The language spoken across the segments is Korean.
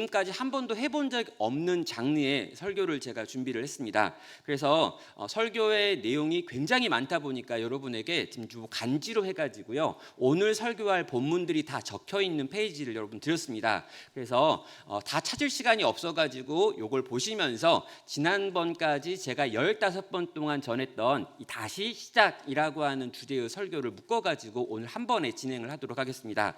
지금까지 한 번도 해본 적 없는 장르의 설교를 제가 준비를 했습니다. 그래서 설교의 내용이 굉장히 많다 보니까 여러분에게 지금 좀 간지로 해가지고요, 오늘 설교할 본문들이 다 적혀 있는 페이지를 여러분 드렸습니다. 그래서 다 찾을 시간이 없어가지고 이걸 보시면서 지난번까지 제가 15번 동안 전했던 이 다시 시작이라고 하는 주제의 설교를 묶어가지고 오늘 한 번에 진행을 하도록 하겠습니다.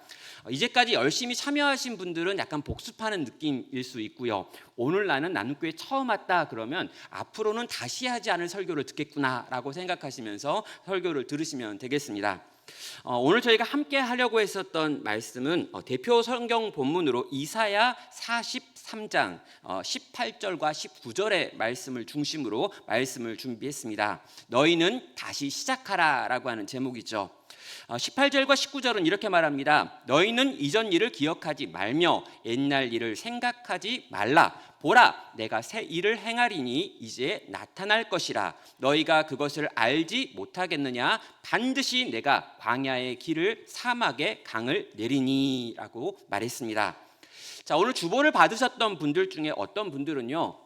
이제까지 열심히 참여하신 분들은 약간 복습하는 느낌일 수 있고요, 오늘 나는 나눔교회 처음 왔다 그러면 앞으로는 다시 하지 않을 설교를 듣겠구나 라고 생각하시면서 설교를 들으시면 되겠습니다. 오늘 저희가 함께 하려고 했었던 말씀은 대표 성경 본문으로 이사야 43장 18절과 19절의 말씀을 중심으로 말씀을 준비했습니다. 너희는 다시 시작하라 라고 하는 제목이죠. 18절과 19절은 이렇게 말합니다. 너희는 이전 일을 기억하지 말며 옛날 일을 생각하지 말라. 보라, 내가 새 일을 행하리니 이제 나타날 것이라. 너희가 그것을 알지 못하겠느냐? 반드시 내가 광야의 길을 사막의 강을 내리니 라고 말했습니다. 자, 오늘 주보를 받으셨던 분들 중에 어떤 분들은요,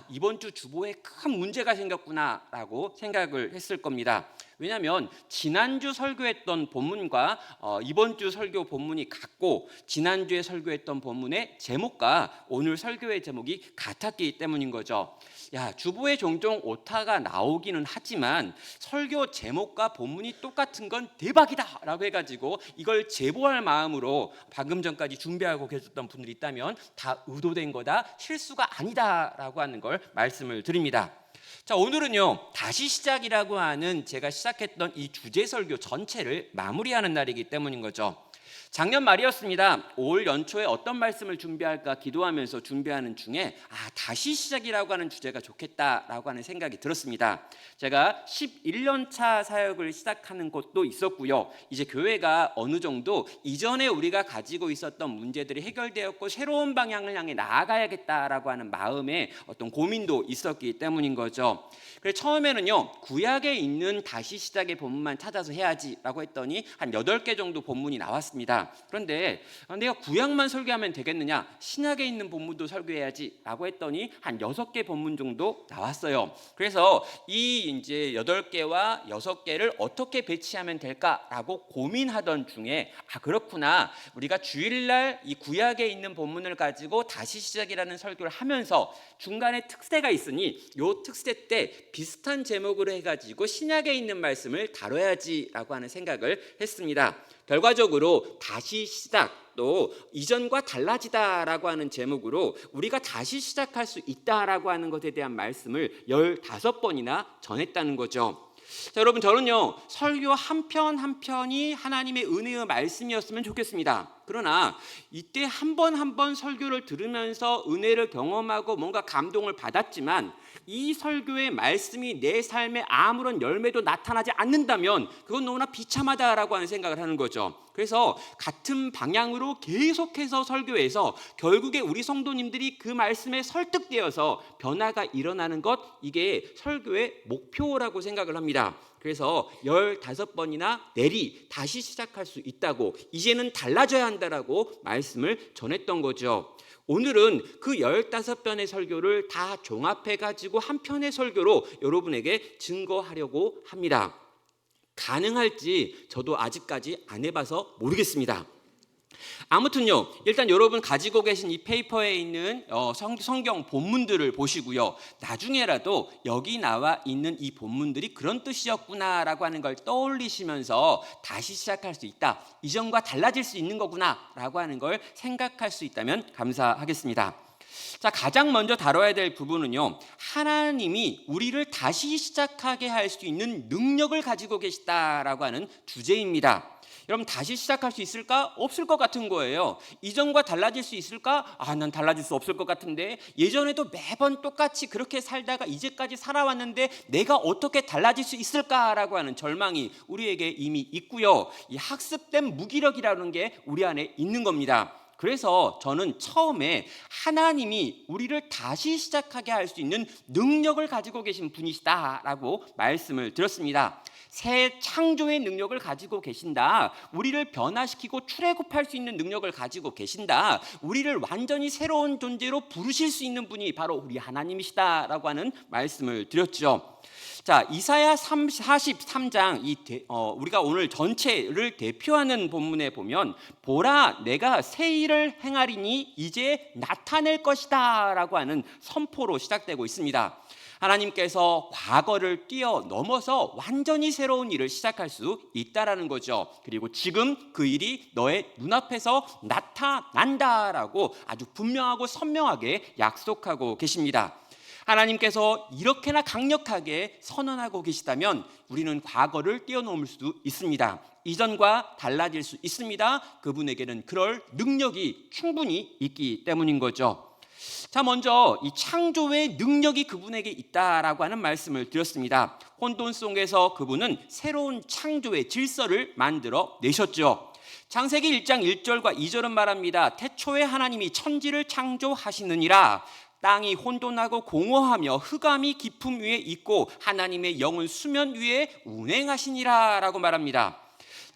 이번 주 주보에 큰 문제가 생겼구나 라고 생각을 했을 겁니다. 왜냐하면 지난주 설교했던 본문과 이번 주 설교 본문이 같고, 지난주에 설교했던 본문의 제목과 오늘 설교의 제목이 같았기 때문인 거죠. 주보에 종종 오타가 나오기는 하지만 설교 제목과 본문이 똑같은 건 대박이다 라고 해가지고 이걸 제보할 마음으로 방금 전까지 준비하고 계셨던 분들이 있다면 다 의도된 거다, 실수가 아니다 라고 하는 걸 말씀을 드립니다. 자, 오늘은요, 다시 시작이라고 하는 제가 시작했던 이 주제 설교 전체를 마무리하는 날이기 때문인 거죠. 작년 말이었습니다. 올 연초에 어떤 말씀을 준비할까 기도하면서 준비하는 중에 다시 시작이라고 하는 주제가 좋겠다라고 하는 생각이 들었습니다. 제가 11년 차 사역을 시작하는 것도 있었고요, 이제 교회가 어느 정도 이전에 우리가 가지고 있었던 문제들이 해결되었고 새로운 방향을 향해 나아가야겠다라고 하는 마음에 어떤 고민도 있었기 때문인 거죠. 그래서 처음에는요, 구약에 있는 다시 시작의 본문만 찾아서 해야지라고 했더니 한 8개 정도 본문이 나왔습니다. 그런데 내가 구약만 설교하면 되겠느냐, 신약에 있는 본문도 설교해야지 라고 했더니 한 6개 본문 정도 나왔어요. 그래서 이 이제 8개와 6개를 어떻게 배치하면 될까라고 고민하던 중에 그렇구나, 우리가 주일날 이 구약에 있는 본문을 가지고 다시 시작이라는 설교를 하면서 중간에 특세가 있으니 이 특세 때 비슷한 제목으로 해가지고 신약에 있는 말씀을 다뤄야지라고 하는 생각을 했습니다. 결과적으로 다시 시작, 또 이전과 달라지다라고 하는 제목으로 우리가 다시 시작할 수 있다라고 하는 것에 대한 말씀을 15번이나 전했다는 거죠. 자, 여러분, 저는요, 설교 한 편 한 편이 하나님의 은혜의 말씀이었으면 좋겠습니다. 그러나 이때 한 번 한 번 설교를 들으면서 은혜를 경험하고 뭔가 감동을 받았지만 이 설교의 말씀이 내 삶에 아무런 열매도 나타나지 않는다면 그건 너무나 비참하다라고 하는 생각을 하는 거죠. 그래서 같은 방향으로 계속해서 설교해서 결국에 우리 성도님들이 그 말씀에 설득되어서 변화가 일어나는 것, 이게 설교의 목표라고 생각을 합니다. 그래서 15번이나 내리 다시 시작할 수 있다고, 이제는 달라져야 한다라고 말씀을 전했던 거죠. 오늘은 그 15편의 설교를 다 종합해가지고 한 편의 설교로 여러분에게 증거하려고 합니다. 가능할지 저도 아직까지 안 해봐서 모르겠습니다. 아무튼요, 일단 여러분 가지고 계신 이 페이퍼에 있는 성경 본문들을 보시고요, 나중에라도 여기 나와 있는 이 본문들이 그런 뜻이었구나 라고 하는 걸 떠올리시면서 다시 시작할 수 있다, 이전과 달라질 수 있는 거구나 라고 하는 걸 생각할 수 있다면 감사하겠습니다. 자, 가장 먼저 다뤄야 될 부분은요, 하나님이 우리를 다시 시작하게 할 수 있는 능력을 가지고 계시다라고 하는 주제입니다. 여러분, 다시 시작할 수 있을까? 없을 것 같은 거예요. 이전과 달라질 수 있을까? 난 달라질 수 없을 것 같은데, 예전에도 매번 똑같이 그렇게 살다가 이제까지 살아왔는데 내가 어떻게 달라질 수 있을까라고 하는 절망이 우리에게 이미 있고요, 이 학습된 무기력이라는 게 우리 안에 있는 겁니다. 그래서 저는 처음에 하나님이 우리를 다시 시작하게 할 수 있는 능력을 가지고 계신 분이시다라고 말씀을 드렸습니다. 새 창조의 능력을 가지고 계신다. 우리를 변화시키고 출애굽할 수 있는 능력을 가지고 계신다. 우리를 완전히 새로운 존재로 부르실 수 있는 분이 바로 우리 하나님이시다라고 하는 말씀을 드렸죠. 자, 이사야 43장 우리가 오늘 전체를 대표하는 본문에 보면 보라 내가 새 일을 행하리니 이제 나타낼 것이다라고 하는 선포로 시작되고 있습니다. 하나님께서 과거를 뛰어넘어서 완전히 새로운 일을 시작할 수 있다라는 거죠. 그리고 지금 그 일이 너의 눈앞에서 나타난다라고 아주 분명하고 선명하게 약속하고 계십니다. 하나님께서 이렇게나 강력하게 선언하고 계시다면 우리는 과거를 뛰어넘을 수 있습니다. 이전과 달라질 수 있습니다. 그분에게는 그럴 능력이 충분히 있기 때문인 거죠. 자, 먼저 이 창조의 능력이 그분에게 있다라고 하는 말씀을 드렸습니다. 혼돈 속에서 그분은 새로운 창조의 질서를 만들어 내셨죠. 창세기 1장 1절과 2절은 말합니다. 태초에 하나님이 천지를 창조하시느니라. 땅이 혼돈하고 공허하며 흑암이 깊음 위에 있고 하나님의 영은 수면 위에 운행하시니라 라고 말합니다.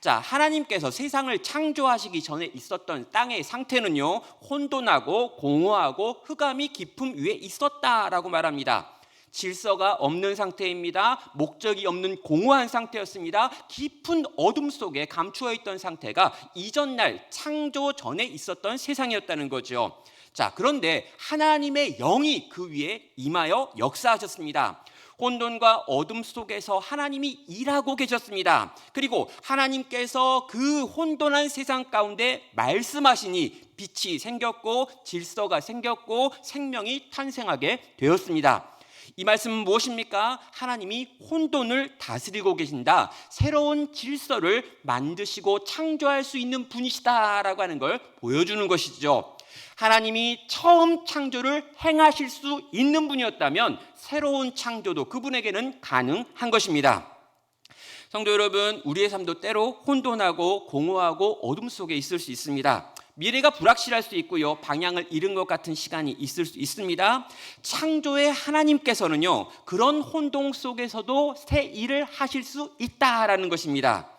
자, 하나님께서 세상을 창조하시기 전에 있었던 땅의 상태는요, 혼돈하고 공허하고 흑암이 깊음 위에 있었다라고 말합니다. 질서가 없는 상태입니다. 목적이 없는 공허한 상태였습니다. 깊은 어둠 속에 감추어 있던 상태가 이전날 창조 전에 있었던 세상이었다는 거죠. 자, 그런데 하나님의 영이 그 위에 임하여 역사하셨습니다. 혼돈과 어둠 속에서 하나님이 일하고 계셨습니다. 그리고 하나님께서 그 혼돈한 세상 가운데 말씀하시니 빛이 생겼고 질서가 생겼고 생명이 탄생하게 되었습니다. 이 말씀은 무엇입니까? 하나님이 혼돈을 다스리고 계신다. 새로운 질서를 만드시고 창조할 수 있는 분이시다라고 하는 걸 보여주는 것이죠. 하나님이 처음 창조를 행하실 수 있는 분이었다면 새로운 창조도 그분에게는 가능한 것입니다. 성도 여러분, 우리의 삶도 때로 혼돈하고 공허하고 어둠 속에 있을 수 있습니다. 미래가 불확실할 수 있고요, 방향을 잃은 것 같은 시간이 있을 수 있습니다. 창조의 하나님께서는요, 그런 혼동 속에서도 새 일을 하실 수 있다라는 것입니다.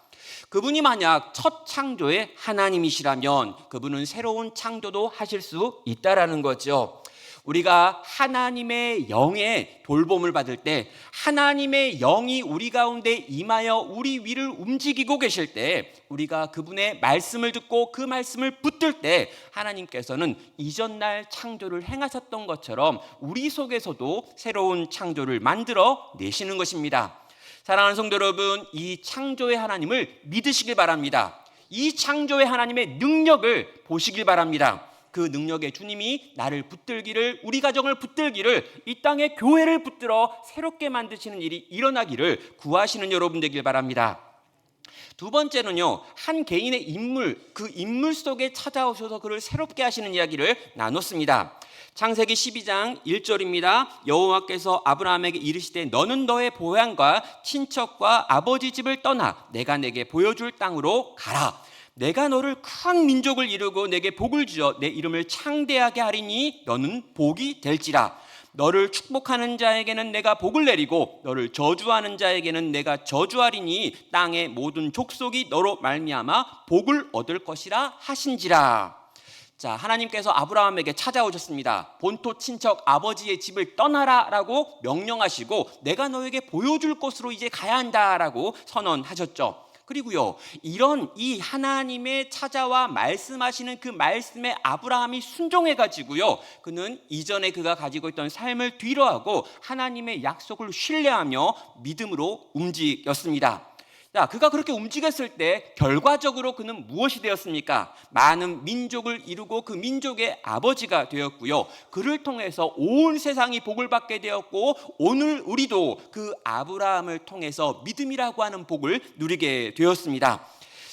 그분이 만약 첫 창조의 하나님이시라면 그분은 새로운 창조도 하실 수 있다라는 거죠. 우리가 하나님의 영의 돌봄을 받을 때, 하나님의 영이 우리 가운데 임하여 우리 위를 움직이고 계실 때, 우리가 그분의 말씀을 듣고 그 말씀을 붙들 때 하나님께서는 이전날 창조를 행하셨던 것처럼 우리 속에서도 새로운 창조를 만들어 내시는 것입니다. 사랑하는 성도 여러분, 이 창조의 하나님을 믿으시길 바랍니다. 이 창조의 하나님의 능력을 보시길 바랍니다. 그 능력의 주님이 나를 붙들기를, 우리 가정을 붙들기를, 이 땅의 교회를 붙들어 새롭게 만드시는 일이 일어나기를 구하시는 여러분 되길 바랍니다. 두 번째는요, 한 개인의 인물, 그 인물 속에 찾아오셔서 그를 새롭게 하시는 이야기를 나눴습니다. 창세기 12장 1절입니다. 여호와께서 아브라함에게 이르시되 너는 너의 고향과 친척과 아버지 집을 떠나 내가 내게 보여줄 땅으로 가라. 내가 너를 큰 민족을 이루고 내게 복을 주어 내 이름을 창대하게 하리니 너는 복이 될지라. 너를 축복하는 자에게는 내가 복을 내리고 너를 저주하는 자에게는 내가 저주하리니 땅의 모든 족속이 너로 말미암아 복을 얻을 것이라 하신지라. 자, 하나님께서 아브라함에게 찾아오셨습니다. 본토 친척 아버지의 집을 떠나라라고 명령하시고 내가 너에게 보여줄 곳으로 이제 가야 한다라고 선언하셨죠. 그리고요, 이런 이 하나님의 찾아와 말씀하시는 그 말씀에 아브라함이 순종해가지고요, 그는 이전에 그가 가지고 있던 삶을 뒤로하고 하나님의 약속을 신뢰하며 믿음으로 움직였습니다. 자, 그가 그렇게 움직였을 때 결과적으로 그는 무엇이 되었습니까? 많은 민족을 이루고 그 민족의 아버지가 되었고요, 그를 통해서 온 세상이 복을 받게 되었고 오늘 우리도 그 아브라함을 통해서 믿음이라고 하는 복을 누리게 되었습니다.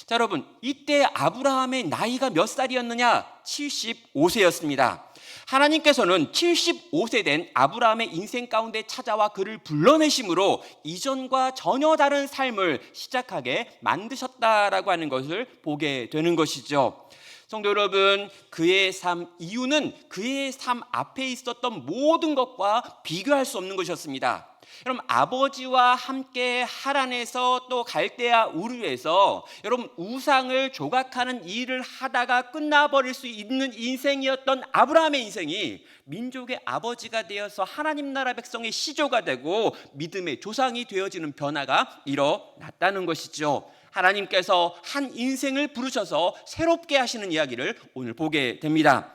자, 여러분, 이때 아브라함의 나이가 몇 살이었느냐? 75세였습니다. 하나님께서는 75세 된 아브라함의 인생 가운데 찾아와 그를 불러내심으로 이전과 전혀 다른 삶을 시작하게 만드셨다라고 하는 것을 보게 되는 것이죠. 성도 여러분, 그의 삶 이유는 그의 삶 앞에 있었던 모든 것과 비교할 수 없는 것이었습니다. 여러분, 아버지와 함께 하란에서 또 갈대아 우르에서 여러분 우상을 조각하는 일을 하다가 끝나버릴 수 있는 인생이었던 아브라함의 인생이 민족의 아버지가 되어서 하나님 나라 백성의 시조가 되고 믿음의 조상이 되어지는 변화가 일어났다는 것이죠. 하나님께서 한 인생을 부르셔서 새롭게 하시는 이야기를 오늘 보게 됩니다.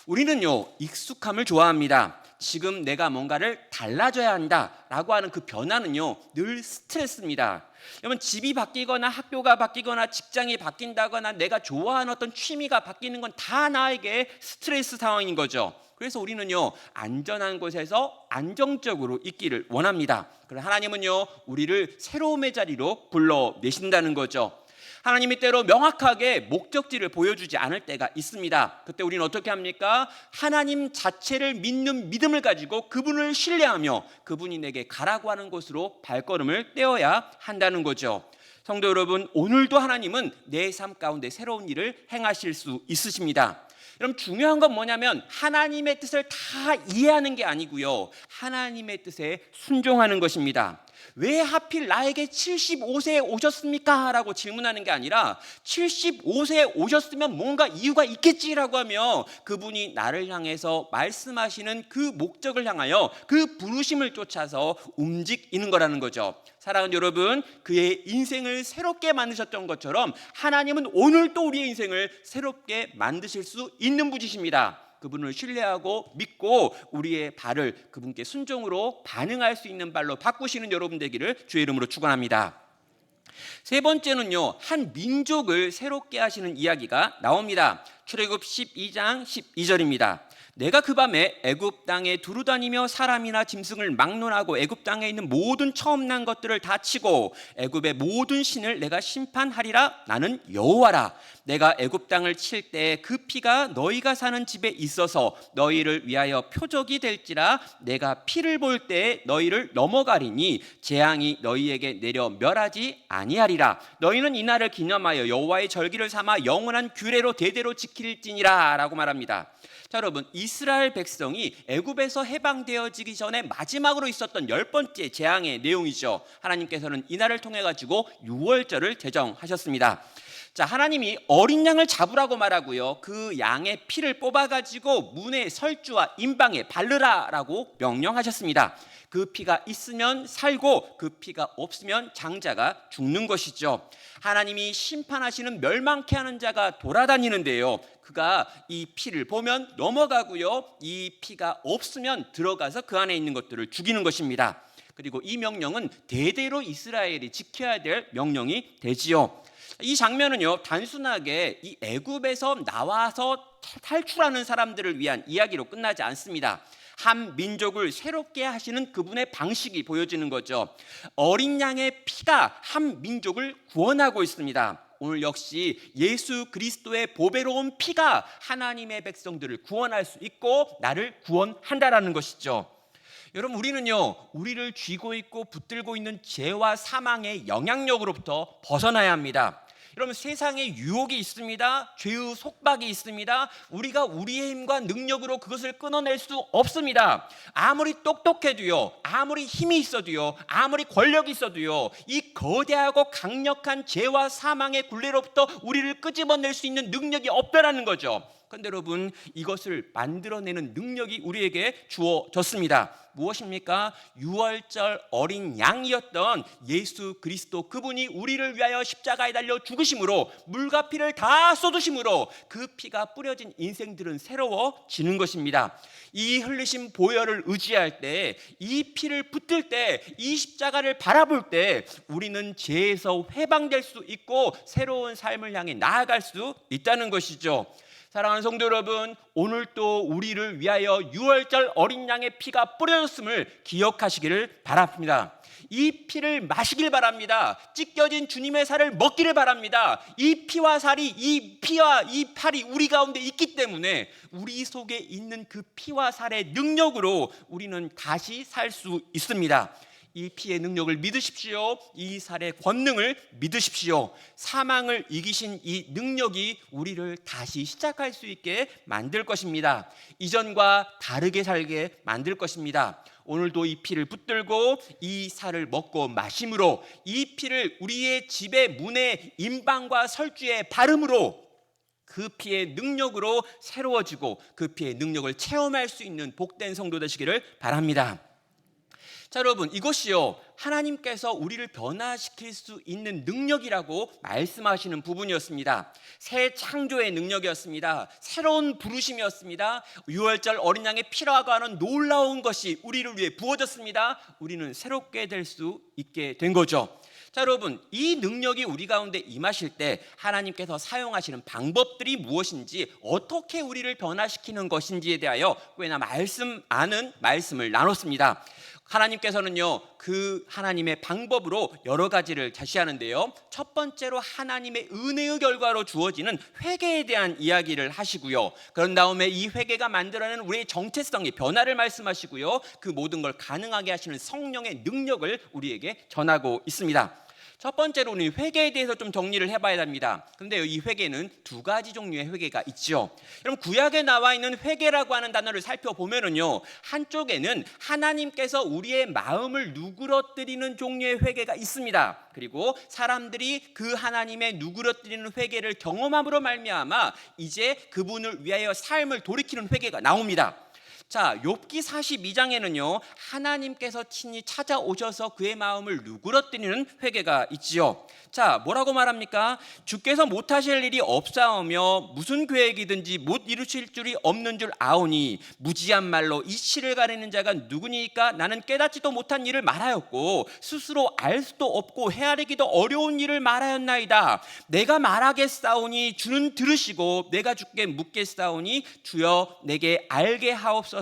우리는요, 익숙함을 좋아합니다. 지금 내가 뭔가를 달라져야 한다라고 하는 그 변화는요, 늘 스트레스입니다. 여러분, 집이 바뀌거나 학교가 바뀌거나 직장이 바뀐다거나 내가 좋아하는 어떤 취미가 바뀌는 건 다 나에게 스트레스 상황인 거죠. 그래서 우리는요, 안전한 곳에서 안정적으로 있기를 원합니다. 그러나 하나님은요, 우리를 새로움의 자리로 불러내신다는 거죠. 하나님이 때로 명확하게 목적지를 보여주지 않을 때가 있습니다. 그때 우리는 어떻게 합니까? 하나님 자체를 믿는 믿음을 가지고 그분을 신뢰하며 그분이 내게 가라고 하는 곳으로 발걸음을 떼어야 한다는 거죠. 성도 여러분, 오늘도 하나님은 내 삶 가운데 새로운 일을 행하실 수 있으십니다. 여러분, 중요한 건 뭐냐면 하나님의 뜻을 다 이해하는 게 아니고요, 하나님의 뜻에 순종하는 것입니다. 왜 하필 나에게 75세에 오셨습니까? 라고 질문하는 게 아니라 75세에 오셨으면 뭔가 이유가 있겠지라고 하며 그분이 나를 향해서 말씀하시는 그 목적을 향하여 그 부르심을 쫓아서 움직이는 거라는 거죠. 사랑하는 여러분, 그의 인생을 새롭게 만드셨던 것처럼 하나님은 오늘도 우리의 인생을 새롭게 만드실 수 있는 분이십니다. 그분을 신뢰하고 믿고 우리의 발을 그분께 순종으로 반응할 수 있는 발로 바꾸시는 여러분 되기를 주의 이름으로 축원합니다. 세 번째는요, 한 민족을 새롭게 하시는 이야기가 나옵니다. 출애굽 12장 12절입니다. 내가 그 밤에 애굽 땅에 두루다니며 사람이나 짐승을 막론하고 애굽 땅에 있는 모든 처음 난 것들을 다 치고 애굽의 모든 신을 내가 심판하리라. 나는 여호와라. 내가 애굽 땅을 칠 때 그 피가 너희가 사는 집에 있어서 너희를 위하여 표적이 될지라. 내가 피를 볼 때 너희를 넘어가리니 재앙이 너희에게 내려 멸하지 아니하리라. 너희는 이 날을 기념하여 여호와의 절기를 삼아 영원한 규례로 대대로 지킬지니라 라고 말합니다. 자, 여러분, 이스라엘 백성이 애굽에서 해방되어지기 전에 마지막으로 있었던 10번째 재앙의 내용이죠. 하나님께서는 이날을 통해 가지고 유월절을 제정하셨습니다. 자, 하나님이 어린 양을 잡으라고 말하고요, 그 양의 피를 뽑아가지고 문의 설주와 임방에 바르라라고 명령하셨습니다. 그 피가 있으면 살고 그 피가 없으면 장자가 죽는 것이죠. 하나님이 심판하시는 멸망케 하는 자가 돌아다니는데요, 그가 이 피를 보면 넘어가고요, 이 피가 없으면 들어가서 그 안에 있는 것들을 죽이는 것입니다. 그리고 이 명령은 대대로 이스라엘이 지켜야 될 명령이 되지요. 이 장면은요, 단순하게 이 애굽에서 나와서 탈출하는 사람들을 위한 이야기로 끝나지 않습니다. 한 민족을 새롭게 하시는 그분의 방식이 보여지는 거죠. 어린 양의 피가 한 민족을 구원하고 있습니다. 오늘 역시 예수 그리스도의 보배로운 피가 하나님의 백성들을 구원할 수 있고 나를 구원한다라는 것이죠. 여러분, 우리는요, 우리를 쥐고 있고 붙들고 있는 죄와 사망의 영향력으로부터 벗어나야 합니다. 여러분, 세상에 유혹이 있습니다. 죄의 속박이 있습니다. 우리가 우리의 힘과 능력으로 그것을 끊어낼 수 없습니다. 아무리 똑똑해도요, 아무리 힘이 있어도요, 아무리 권력이 있어도요, 이 거대하고 강력한 죄와 사망의 굴레로부터 우리를 끄집어낼 수 있는 능력이 없다라는 거죠. 그런데 여러분, 이것을 만들어내는 능력이 우리에게 주어졌습니다. 무엇입니까? 유월절 어린 양이었던 예수 그리스도, 그분이 우리를 위하여 십자가에 달려 죽으심으로, 물과 피를 다 쏟으심으로 그 피가 뿌려진 인생들은 새로워지는 것입니다. 이 흘리신 보혈을 의지할 때, 이 피를 붙들 때, 이 십자가를 바라볼 때 우리는 죄에서 해방될 수 있고 새로운 삶을 향해 나아갈 수 있다는 것이죠. 사랑하는 성도 여러분, 오늘 또 우리를 위하여 유월절 어린 양의 피가 뿌려졌음을 기억하시기를 바랍니다. 이 피를 마시길 바랍니다. 찢겨진 주님의 살을 먹기를 바랍니다. 이 피와 살이, 이 피와 이 팔이 우리 가운데 있기 때문에 우리 속에 있는 그 피와 살의 능력으로 우리는 다시 살 수 있습니다. 이 피의 능력을 믿으십시오. 이 살의 권능을 믿으십시오. 사망을 이기신 이 능력이 우리를 다시 시작할 수 있게 만들 것입니다. 이전과 다르게 살게 만들 것입니다. 오늘도 이 피를 붙들고 이 살을 먹고 마심으로, 이 피를 우리의 집의 문에 임방과 설주에 바름으로 그 피의 능력으로 새로워지고 그 피의 능력을 체험할 수 있는 복된 성도 되시기를 바랍니다. 자, 여러분, 이것이요 하나님께서 우리를 변화시킬 수 있는 능력이라고 말씀하시는 부분이었습니다. 새 창조의 능력이었습니다. 새로운 부르심이었습니다. 유월절 어린 양의 피라고 하는 놀라운 것이 우리를 위해 부어졌습니다. 우리는 새롭게 될 수 있게 된 거죠. 자, 여러분, 이 능력이 우리 가운데 임하실 때 하나님께서 사용하시는 방법들이 무엇인지, 어떻게 우리를 변화시키는 것인지에 대하여 꽤나 말씀을 나눴습니다. 하나님께서는요 그 하나님의 방법으로 여러 가지를 제시하는데요, 첫 번째로 하나님의 은혜의 결과로 주어지는 회개에 대한 이야기를 하시고요, 그런 다음에 이 회개가 만들어내는 우리의 정체성의 변화를 말씀하시고요, 그 모든 걸 가능하게 하시는 성령의 능력을 우리에게 전하고 있습니다. 첫 번째로 우리 회개에 대해서 좀 정리를 해봐야 합니다. 그런데 이 회개는 두 가지 종류의 회개가 있죠. 여러분, 구약에 나와 있는 회개라고 하는 단어를 살펴보면은요, 한쪽에는 하나님께서 우리의 마음을 누그러뜨리는 종류의 회개가 있습니다. 그리고 사람들이 그 하나님의 누그러뜨리는 회개를 경험함으로 말미암아 이제 그분을 위하여 삶을 돌이키는 회개가 나옵니다. 자, 욥기 42장에는요 하나님께서 친히 찾아오셔서 그의 마음을 누그러뜨리는 회개가 있지요. 자, 뭐라고 말합니까? 주께서 못하실 일이 없사오며 무슨 계획이든지 못 이루실 줄이 없는 줄 아오니 무지한 말로 이치를 가리는 자가 누구니까? 나는 깨닫지도 못한 일을 말하였고 스스로 알 수도 없고 헤아리기도 어려운 일을 말하였나이다. 내가 말하겠사오니 주는 들으시고 내가 주께 묻겠사오니 주여 내게 알게 하옵소서.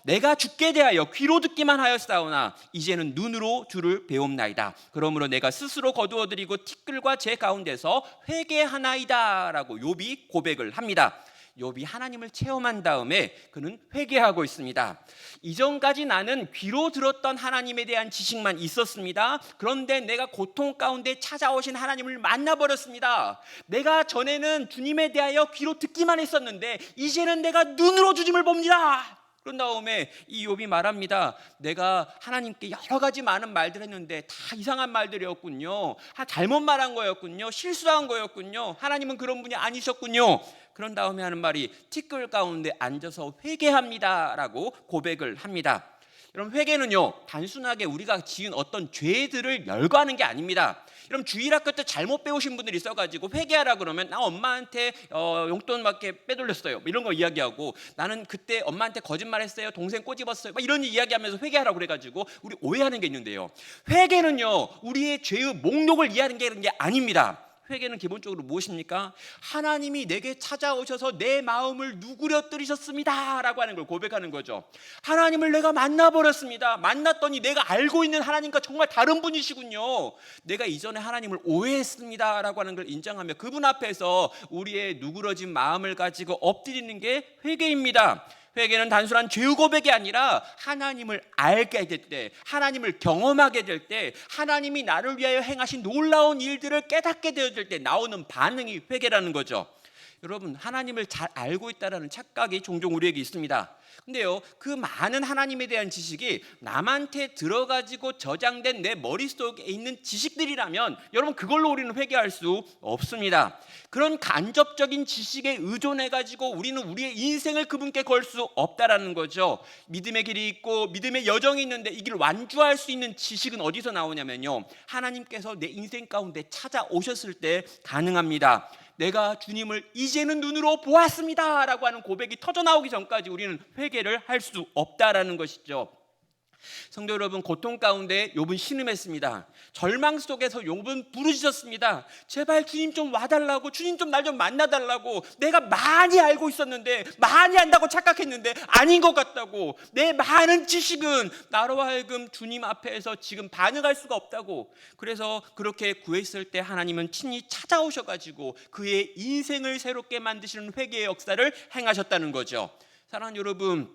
내가 주께 대하여 귀로 듣기만 하였사오나 이제는 눈으로 주를 배움나이다. 그러므로 내가 스스로 거두어드리고 티끌과 제 가운데서 회개하나이다 라고 욥이 고백을 합니다. 욥이 하나님을 체험한 다음에 그는 회개하고 있습니다. 이전까지 나는 귀로 들었던 하나님에 대한 지식만 있었습니다. 그런데 내가 고통 가운데 찾아오신 하나님을 만나버렸습니다. 내가 전에는 주님에 대하여 귀로 듣기만 했었는데 이제는 내가 눈으로 주님을 봅니다. 그런 다음에 이 욥이 말합니다. 내가 하나님께 여러 가지 많은 말들 했는데 다 이상한 말들이었군요. 잘못 말한 거였군요. 실수한 거였군요. 하나님은 그런 분이 아니셨군요. 그런 다음에 하는 말이 티끌 가운데 앉아서 회개합니다 라고 고백을 합니다. 여러분, 회개는요 단순하게 우리가 지은 어떤 죄들을 열거하는 게 아닙니다. 여러분, 주일학교 때 잘못 배우신 분들이 있어가지고 회개하라 그러면 나 엄마한테 용돈밖에 빼돌렸어요 이런 거 이야기하고, 나는 그때 엄마한테 거짓말했어요, 동생 꼬집었어요, 이런 이야기하면서 회개하라고 그래가지고 우리 오해하는 게 있는데요, 회개는요 우리의 죄의 목록을 이해하는 게 아닙니다. 회개는 기본적으로 무엇입니까? 하나님이 내게 찾아오셔서 내 마음을 누그러뜨리셨습니다 라고 하는 걸 고백하는 거죠. 하나님을 내가 만나버렸습니다. 만났더니 내가 알고 있는 하나님과 정말 다른 분이시군요. 내가 이전에 하나님을 오해했습니다 라고 하는 걸 인정하며 그분 앞에서 우리의 누그러진 마음을 가지고 엎드리는 게 회개입니다. 회개는 단순한 죄의 고백이 아니라 하나님을 알게 될 때, 하나님을 경험하게 될 때, 하나님이 나를 위하여 행하신 놀라운 일들을 깨닫게 되어질 때 나오는 반응이 회개라는 거죠. 여러분, 하나님을 잘 알고 있다는 착각이 종종 우리에게 있습니다. 근데요, 그 많은 하나님에 대한 지식이 남한테 들어가지고 저장된 내 머릿속에 있는 지식들이라면 여러분, 그걸로 우리는 회개할 수 없습니다. 그런 간접적인 지식에 의존해가지고 우리는 우리의 인생을 그분께 걸 수 없다라는 거죠. 믿음의 길이 있고 믿음의 여정이 있는데 이 길을 완주할 수 있는 지식은 어디서 나오냐면요, 하나님께서 내 인생 가운데 찾아오셨을 때 가능합니다. 내가 주님을 이제는 눈으로 보았습니다 라고 하는 고백이 터져나오기 전까지 우리는 회개를 할 수 없다라는 것이죠. 성도 여러분, 고통 가운데 욥은 신음했습니다. 절망 속에서 욥은 부르짖었습니다. 제발 주님 좀 와달라고, 주님 좀 날 좀 만나달라고. 내가 많이 알고 있었는데, 많이 안다고 착각했는데 아닌 것 같다고. 내 많은 지식은 나로 하여금 주님 앞에서 지금 반응할 수가 없다고. 그래서 그렇게 구했을 때 하나님은 친히 찾아오셔가지고 그의 인생을 새롭게 만드시는 회개의 역사를 행하셨다는 거죠. 사랑하는 여러분,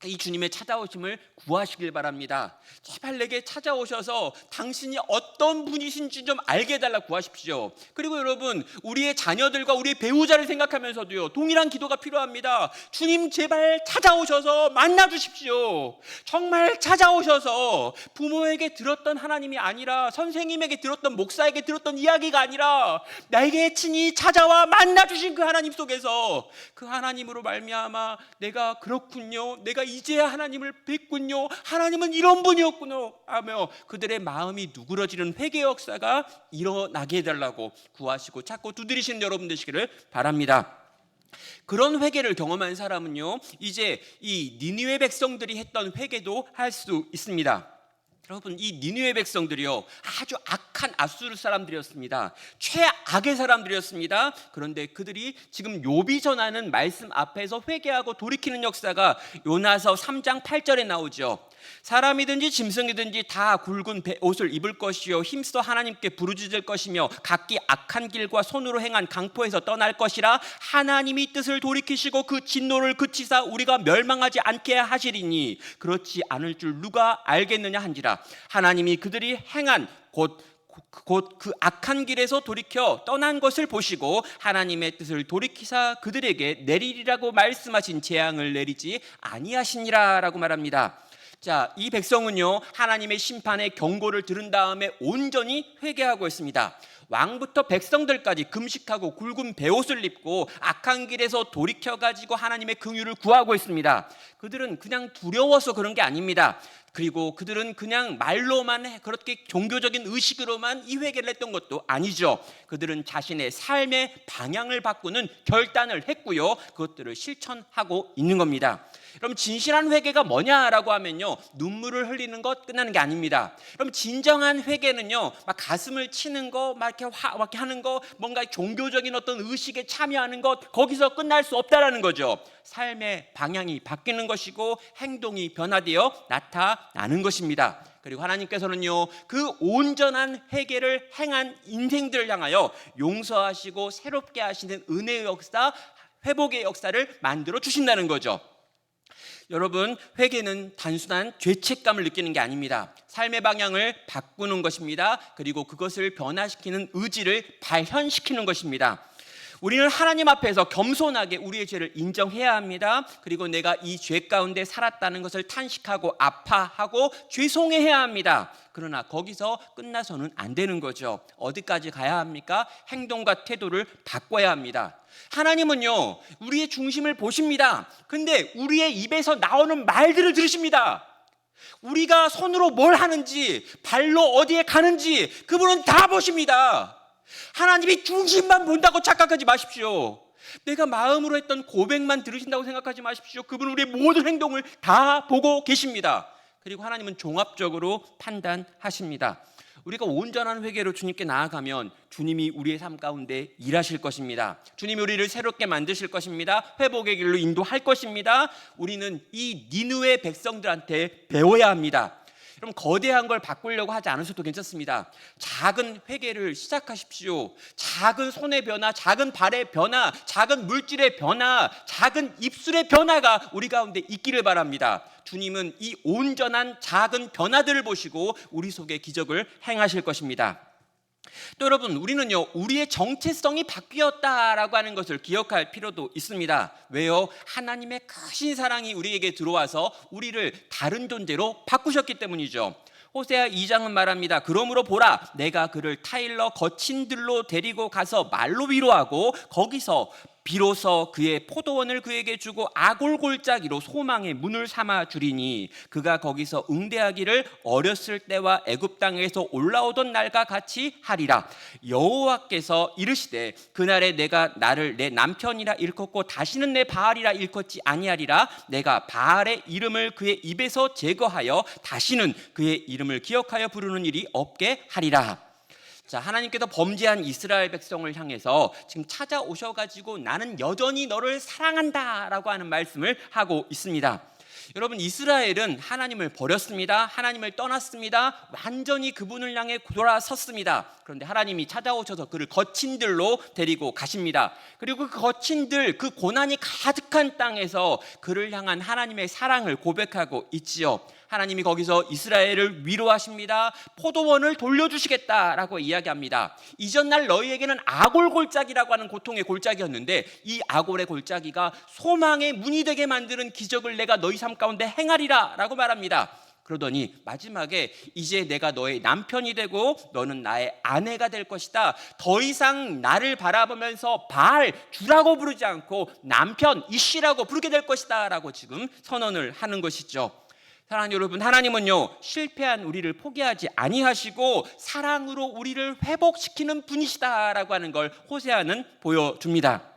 이 주님의 찾아오심을 구하시길 바랍니다. 제발 내게 찾아오셔서 당신이 어떤 분이신지 좀 알게 해달라 구하십시오. 그리고 여러분, 우리의 자녀들과 우리의 배우자를 생각하면서도요, 동일한 기도가 필요합니다. 주님 제발 찾아오셔서 만나 주십시오. 정말 찾아오셔서 부모에게 들었던 하나님이 아니라, 선생님에게 들었던, 목사에게 들었던 이야기가 아니라 나에게 친히 찾아와 만나 주신 그 하나님 속에서, 그 하나님으로 말미암아 내가 그렇군요, 내가 이제야 하나님을 뵙군요, 하나님은 이런 분이었구나 하며 그들의 마음이 누그러지는 회개 역사가 일어나게 해달라고 구하시고 자꾸 두드리시는 여러분 되시기를 바랍니다. 그런 회개를 경험한 사람은요, 이제 이 니느웨 백성들이 했던 회개도 할 수 있습니다. 여러분, 이 니느웨 백성들이요, 아주 악한 앗수르 사람들이었습니다. 최악의 사람들이었습니다. 그런데 그들이 지금 욥이 전하는 말씀 앞에서 회개하고 돌이키는 역사가 요나서 3장 8절에 나오죠. 사람이든지 짐승이든지 다 굵은 옷을 입을 것이요, 힘써 하나님께 부르짖을 것이며 각기 악한 길과 손으로 행한 강포에서 떠날 것이라. 하나님이 뜻을 돌이키시고 그 진노를 그치사 우리가 멸망하지 않게 하시리니 그렇지 않을 줄 누가 알겠느냐 한지라. 하나님이 그들이 행한 곧 그 악한 길에서 돌이켜 떠난 것을 보시고 하나님의 뜻을 돌이키사 그들에게 내리리라고 말씀하신 재앙을 내리지 아니하시니라 라고 말합니다. 자, 이 백성은요, 하나님의 심판의 경고를 들은 다음에 온전히 회개하고 있습니다. 왕부터 백성들까지 금식하고 굵은 베옷을 입고 악한 길에서 돌이켜가지고 하나님의 긍휼을 구하고 있습니다. 그들은 그냥 두려워서 그런 게 아닙니다. 그리고 그들은 그냥 말로만 그렇게 종교적인 의식으로만 이 회개를 했던 것도 아니죠. 그들은 자신의 삶의 방향을 바꾸는 결단을 했고요, 그것들을 실천하고 있는 겁니다. 그럼 진실한 회개가 뭐냐라고 하면요, 눈물을 흘리는 것 끝나는 게 아닙니다. 그럼 진정한 회개는요, 막 가슴을 치는 거, 막 이렇게 하는 거, 뭔가 종교적인 어떤 의식에 참여하는 것, 거기서 끝날 수 없다라는 거죠. 삶의 방향이 바뀌는 것이고 행동이 변화되어 나타나는 것입니다. 그리고 하나님께서는요, 그 온전한 회개를 행한 인생들을 향하여 용서하시고 새롭게 하시는 은혜의 역사, 회복의 역사를 만들어 주신다는 거죠. 여러분, 회개는 단순한 죄책감을 느끼는 게 아닙니다. 삶의 방향을 바꾸는 것입니다. 그리고 그것을 변화시키는 의지를 발현시키는 것입니다. 우리는 하나님 앞에서 겸손하게 우리의 죄를 인정해야 합니다. 그리고 내가 이 죄 가운데 살았다는 것을 탄식하고 아파하고 죄송해야 합니다. 그러나 거기서 끝나서는 안 되는 거죠. 어디까지 가야 합니까? 행동과 태도를 바꿔야 합니다. 하나님은요, 우리의 중심을 보십니다. 근데 우리의 입에서 나오는 말들을 들으십니다. 우리가 손으로 뭘 하는지, 발로 어디에 가는지 그분은 다 보십니다. 하나님이 중심만 본다고 착각하지 마십시오. 내가 마음으로 했던 고백만 들으신다고 생각하지 마십시오. 그분은 우리의 모든 행동을 다 보고 계십니다. 그리고 하나님은 종합적으로 판단하십니다. 우리가 온전한 회개로 주님께 나아가면 주님이 우리의 삶 가운데 일하실 것입니다. 주님이 우리를 새롭게 만드실 것입니다. 회복의 길로 인도할 것입니다. 우리는 이 니느웨 백성들한테 배워야 합니다. 그럼 거대한 걸 바꾸려고 하지 않으셔도 괜찮습니다. 작은 회개를 시작하십시오. 작은 손의 변화, 작은 발의 변화, 작은 물질의 변화, 작은 입술의 변화가 우리 가운데 있기를 바랍니다. 주님은 이 온전한 작은 변화들을 보시고 우리 속에 기적을 행하실 것입니다. 또 여러분, 우리는요, 우리의 정체성이 바뀌었다라고 하는 것을 기억할 필요도 있습니다. 왜요? 하나님의 크신 사랑이 우리에게 들어와서 우리를 다른 존재로 바꾸셨기 때문이죠. 호세아 2장은 말합니다. 그러므로 보라, 내가 그를 타일러 거친 들로 데리고 가서 말로 위로하고 거기서 비로소 그의 포도원을 그에게 주고 아골골짜기로 소망의 문을 삼아 주리니 그가 거기서 응대하기를 어렸을 때와 애굽 땅에서 올라오던 날과 같이 하리라. 여호와께서 이르시되 그날에 내가 나를 내 남편이라 일컫고 다시는 내 바알이라 일컫지 아니하리라. 내가 바알의 이름을 그의 입에서 제거하여 다시는 그의 이름을 기억하여 부르는 일이 없게 하리라. 자, 하나님께서 범죄한 이스라엘 백성을 향해서 지금 찾아오셔가지고 나는 여전히 너를 사랑한다라고 하는 말씀을 하고 있습니다. 여러분, 이스라엘은 하나님을 버렸습니다. 하나님을 떠났습니다. 완전히 그분을 향해 돌아섰습니다. 그런데 하나님이 찾아오셔서 그를 거친 들로 데리고 가십니다. 그리고 그 거친 들, 그 고난이 가득한 땅에서 그를 향한 하나님의 사랑을 고백하고 있지요. 하나님이 거기서 이스라엘을 위로하십니다. 포도원을 돌려주시겠다라고 이야기합니다. 이전날 너희에게는 아골 골짜기라고 하는 고통의 골짜기였는데 이 아골의 골짜기가 소망의 문이 되게 만드는 기적을 내가 너희 삶 가운데 행하리라 라고 말합니다. 그러더니 마지막에 이제 내가 너의 남편이 되고 너는 나의 아내가 될 것이다. 더 이상 나를 바라보면서 바알 주라고 부르지 않고 남편 이씨라고 부르게 될 것이다 라고 지금 선언을 하는 것이죠. 사랑하는 여러분, 하나님은요 실패한 우리를 포기하지 아니하시고 사랑으로 우리를 회복시키는 분이시다라고 하는 걸 호세아는 보여줍니다.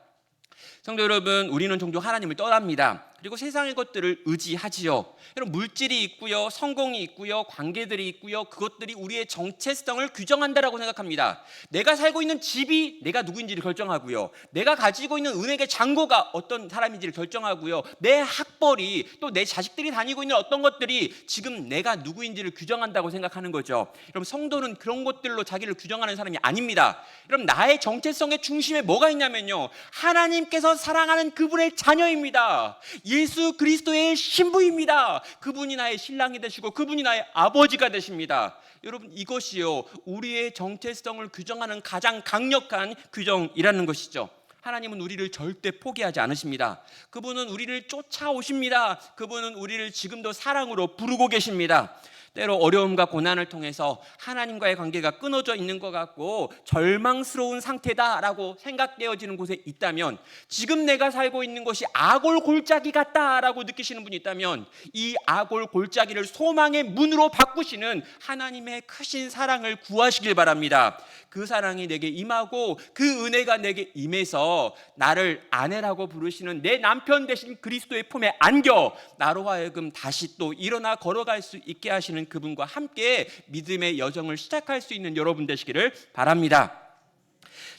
성도 여러분, 우리는 종종 하나님을 떠납니다. 그리고 세상의 것들을 의지하지요. 여러분, 물질이 있고요, 성공이 있고요, 관계들이 있고요, 그것들이 우리의 정체성을 규정한다라고 생각합니다. 내가 살고 있는 집이 내가 누구인지를 결정하고요, 내가 가지고 있는 은행의 잔고가 어떤 사람인지를 결정하고요, 내 학벌이 또 내 자식들이 다니고 있는 어떤 것들이 지금 내가 누구인지를 규정한다고 생각하는 거죠. 여러분, 성도는 그런 것들로 자기를 규정하는 사람이 아닙니다. 여러분, 나의 정체성의 중심에 뭐가 있냐면요, 하나님께서 사랑하는 그분의 자녀입니다. 예수 그리스도의 신부입니다. 그분이 나의 신랑이 되시고 그분이 나의 아버지가 되십니다. 여러분, 이것이요 우리의 정체성을 규정하는 가장 강력한 규정이라는 것이죠. 하나님은 우리를 절대 포기하지 않으십니다. 그분은 우리를 쫓아오십니다. 그분은 우리를 지금도 사랑으로 부르고 계십니다. 때로 어려움과 고난을 통해서 하나님과의 관계가 끊어져 있는 것 같고 절망스러운 상태다라고 생각되어지는 곳에 있다면, 지금 내가 살고 있는 것이 아골 골짜기 같다라고 느끼시는 분이 있다면, 이 아골 골짜기를 소망의 문으로 바꾸시는 하나님의 크신 사랑을 구하시길 바랍니다. 그 사랑이 내게 임하고 그 은혜가 내게 임해서 나를 아내라고 부르시는 내 남편 되신 그리스도의 품에 안겨 나로 하여금 다시 또 일어나 걸어갈 수 있게 하시는 그분과 함께 믿음의 여정을 시작할 수 있는 여러분 되시기를 바랍니다.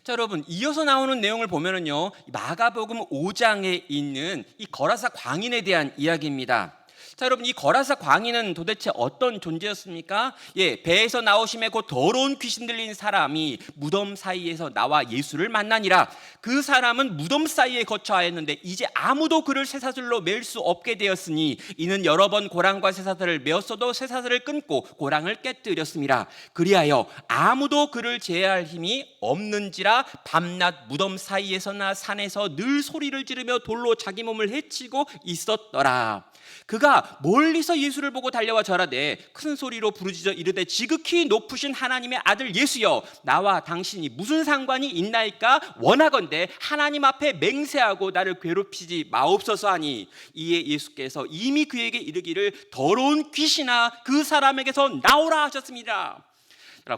자, 여러분, 이어서 나오는 내용을 보면은요, 마가복음 5장에 있는 이 거라사 광인에 대한 이야기입니다. 자, 여러분, 이 거라사 광인은 도대체 어떤 존재였습니까? 배에서 나오심에 곧 더러운 귀신 들린 사람이 무덤 사이에서 나와 예수를 만나니라. 그 사람은 무덤 사이에 거처하였는데 이제 아무도 그를 쇠사슬로 맬 수 없게 되었으니 이는 여러 번 고랑과 쇠사슬을 메었어도 쇠사슬을 끊고 고랑을 깨뜨렸습니다. 그리하여 아무도 그를 제어할 힘이 없는지라 밤낮 무덤 사이에서나 산에서 늘 소리를 지르며 돌로 자기 몸을 해치고 있었더라. 그가 멀리서 예수를 보고 달려와 절하되 큰 소리로 부르짖어 이르되 지극히 높으신 하나님의 아들 예수여, 나와 당신이 무슨 상관이 있나이까? 원하건대 하나님 앞에 맹세하고 나를 괴롭히지 마옵소서 하니, 이에 예수께서 이미 그에게 이르기를 더러운 귀신아 그 사람에게서 나오라 하셨습니다.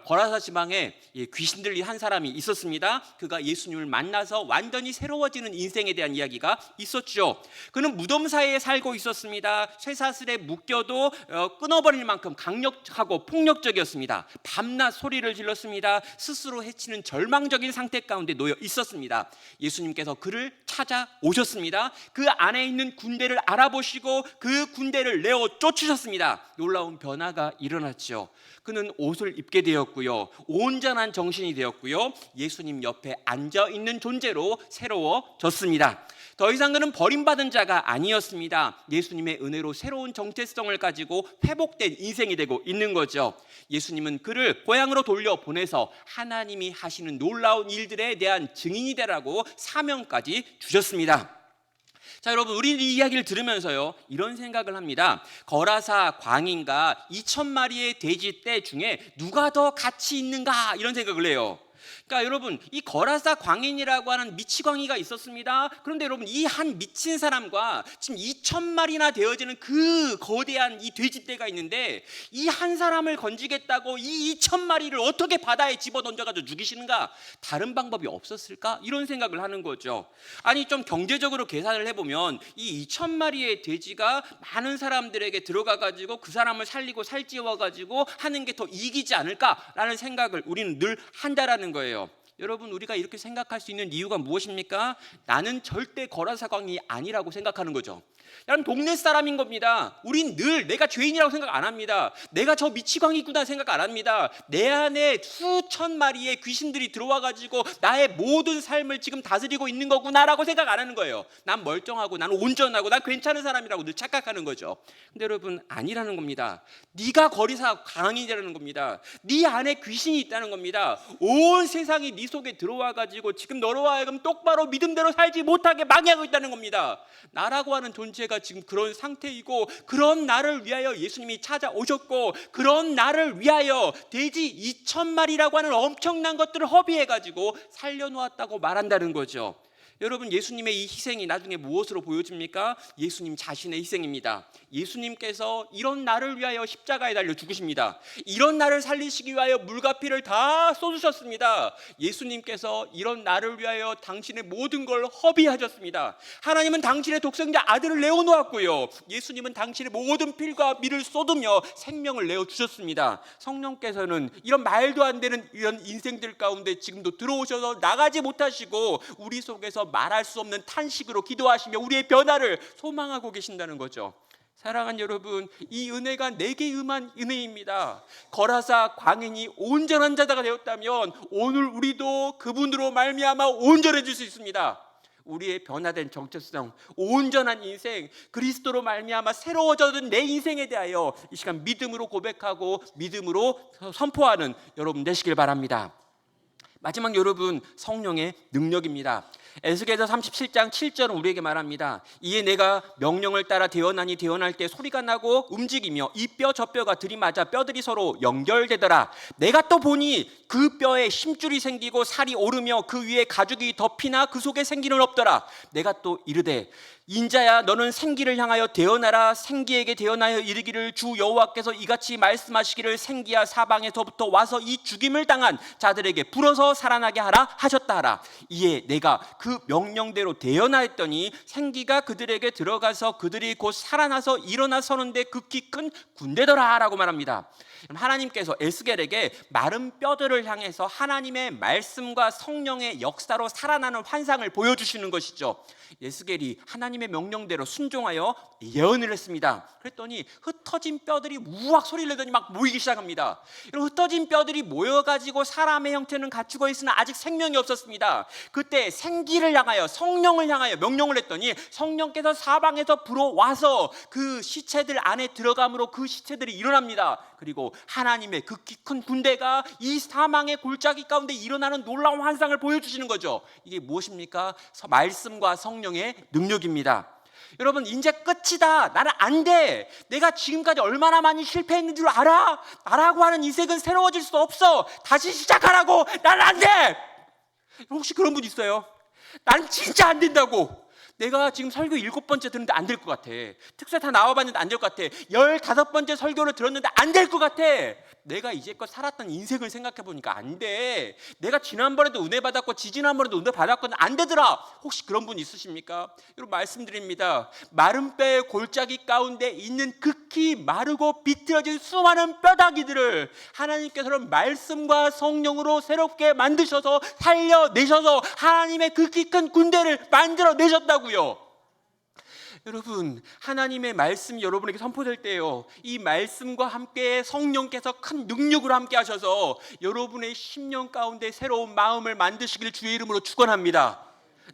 거라사 지방에 귀신 들린 한 사람이 있었습니다. 그가 예수님을 만나서 완전히 새로워지는 인생에 대한 이야기가 있었죠. 그는 무덤 사이에 살고 있었습니다. 쇠사슬에 묶여도 끊어버릴 만큼 강력하고 폭력적이었습니다. 밤낮 소리를 질렀습니다. 스스로 해치는 절망적인 상태 가운데 놓여 있었습니다. 예수님께서 그를 찾아오셨습니다. 그 안에 있는 군대를 알아보시고 그 군대를 내어 쫓으셨습니다. 놀라운 변화가 일어났죠. 그는 옷을 입게 되었고요, 온전한 정신이 되었고요, 예수님 옆에 앉아있는 존재로 새로워졌습니다. 더 이상 그는 버림받은 자가 아니었습니다. 예수님의 은혜로 새로운 정체성을 가지고 회복된 인생이 되고 있는 거죠. 예수님은 그를 고향으로 돌려보내서 하나님이 하시는 놀라운 일들에 대한 증인이 되라고 사명까지 주셨습니다. 자, 여러분, 우리 이 이야기를 들으면서요 이런 생각을 합니다. 거라사 광인과 2,000마리의 돼지 떼 중에 누가 더 가치 있는가, 이런 생각을 해요. 그러니까 여러분, 이 거라사 광인이라고 하는 미치광이가 있었습니다. 그런데 여러분, 이 한 미친 사람과 지금 2,000마리나 되어지는 그 거대한 이 돼지떼가 있는데, 이 한 사람을 건지겠다고 이 2,000마리를 어떻게 바다에 집어던져가지고 죽이시는가? 다른 방법이 없었을까? 이런 생각을 하는 거죠. 아니, 좀 경제적으로 계산을 해보면 이 2,000마리의 돼지가 많은 사람들에게 들어가가지고 그 사람을 살리고 살찌워가지고 하는 게 더 이익이지 않을까라는 생각을 우리는 늘 한다라는 거예요. 여러분, 우리가 이렇게 생각할 수 있는 이유가 무엇입니까? 나는 절대 거라사광이 아니라고 생각하는 거죠. 나는 동네 사람인 겁니다. 우린 늘 내가 죄인이라고 생각 안 합니다. 내가 저 미치광이구나 생각 안 합니다. 내 안에 수천 마리의 귀신들이 들어와가지고 나의 모든 삶을 지금 다스리고 있는 거구나라고 생각 안 하는 거예요. 난 멀쩡하고 난 온전하고 난 괜찮은 사람이라고 늘 착각하는 거죠. 근데 여러분, 아니라는 겁니다. 네가 거리사광이라는 겁니다. 네 안에 귀신이 있다는 겁니다. 온 세상이 네 속에 들어와가지고 지금 너로 하여금 똑바로 믿음대로 살지 못하게 망해하고 있다는 겁니다. 나라고 하는 존재가 지금 그런 상태이고, 그런 나를 위하여 예수님이 찾아오셨고, 그런 나를 위하여 돼지 2,000마리라고 하는 엄청난 것들을 허비해가지고 살려놓았다고 말한다는 거죠. 여러분, 예수님의 이 희생이 나중에 무엇으로 보여집니까? 예수님 자신의 희생입니다. 예수님께서 이런 나를 위하여 십자가에 달려 죽으십니다. 이런 나를 살리시기 위하여 물과 피를 다 쏟으셨습니다. 예수님께서 이런 나를 위하여 당신의 모든 걸 허비하셨습니다. 하나님은 당신의 독생자 아들을 내어놓았고요, 예수님은 당신의 모든 피와 미를 쏟으며 생명을 내어주셨습니다. 성령께서는 이런 말도 안 되는 이런 인생들 가운데 지금도 들어오셔서 나가지 못하시고 우리 속에서 말할 수 없는 탄식으로 기도하시며 우리의 변화를 소망하고 계신다는 거죠. 사랑하는 여러분, 이 은혜가 내게 임한 은혜입니다. 거라사 광인이 온전한 자가 되었다면 오늘 우리도 그분으로 말미암아 온전해질 수 있습니다. 우리의 변화된 정체성, 온전한 인생, 그리스도로 말미암아 새로워져든 내 인생에 대하여 이 시간 믿음으로 고백하고 믿음으로 선포하는 여러분 되시길 바랍니다. 마지막, 여러분, 성령의 능력입니다. 에스겔서 37장 7절은 우리에게 말합니다. 이에 내가 명령을 따라 대언하니 대언할 때 소리가 나고 움직이며 이 뼈 저 뼈가 들이맞아 뼈들이 서로 연결되더라. 내가 또 보니 그 뼈에 힘줄이 생기고 살이 오르며 그 위에 가죽이 덮이나 그 속에 생기는 없더라. 내가 또 이르되 인자야, 너는 생기를 향하여 대언하라. 생기에게 대언하여 이르기를 주 여호와께서 이같이 말씀하시기를 생기야 사방에서부터 와서 이 죽임을 당한 자들에게 불어서 살아나게 하라 하셨다 하라. 이에 내가 그 명령대로 대언하였더니 생기가 그들에게 들어가서 그들이 곧 살아나서 일어나 서는데 극히 큰 군대더라 라고 말합니다. 하나님께서 에스겔에게 마른 뼈들을 향해서 하나님의 말씀과 성령의 역사로 살아나는 환상을 보여주시는 것이죠. 에스겔이 하나님의 명령대로 순종하여 예언을 했습니다. 그랬더니 흩어진 뼈들이 우악 소리를 내더니 막 모이기 시작합니다. 이런 흩어진 뼈들이 모여가지고 사람의 형태는 갖추고 있으나 아직 생명이 없었습니다. 그때 생기를 향하여, 성령을 향하여 명령을 했더니 성령께서 사방에서 불어와서 그 시체들 안에 들어감으로 그 시체들이 일어납니다. 그리고 하나님의 극히 큰 군대가 이 사망의 골짜기 가운데 일어나는 놀라운 환상을 보여주시는 거죠. 이게 무엇입니까? 말씀과 성령의 능력입니다. 여러분, 이제 끝이다, 나는 안 돼, 내가 지금까지 얼마나 많이 실패했는 줄 알아? 나라고 하는 인생은 새로워질 수 없어, 다시 시작하라고, 나는 안 돼. 혹시 그런 분 있어요? 난 진짜 안 된다고. 내가 지금 설교 7번째 듣는데 안 될 것 같아. 특세 다 나와봤는데 안 될 것 같아. 15번째 설교를 들었는데 안 될 것 같아. 내가 이제껏 살았던 인생을 생각해보니까 안 돼. 내가 지난번에도 은혜 받았고 지지난번에도 은혜 받았거든, 안 되더라. 혹시 그런 분 있으십니까? 여러분, 말씀드립니다. 마른 뼈의 골짜기 가운데 있는 극히 마르고 비틀어진 수많은 뼈다귀들을 하나님께서는 말씀과 성령으로 새롭게 만드셔서 살려내셔서 하나님의 극히 큰 군대를 만들어내셨다고요. 여러분, 하나님의 말씀이 여러분에게 선포될 때요, 이 말씀과 함께 성령께서 큰 능력으로 함께 하셔서 여러분의 심령 가운데 새로운 마음을 만드시길 주의 이름으로 축원합니다.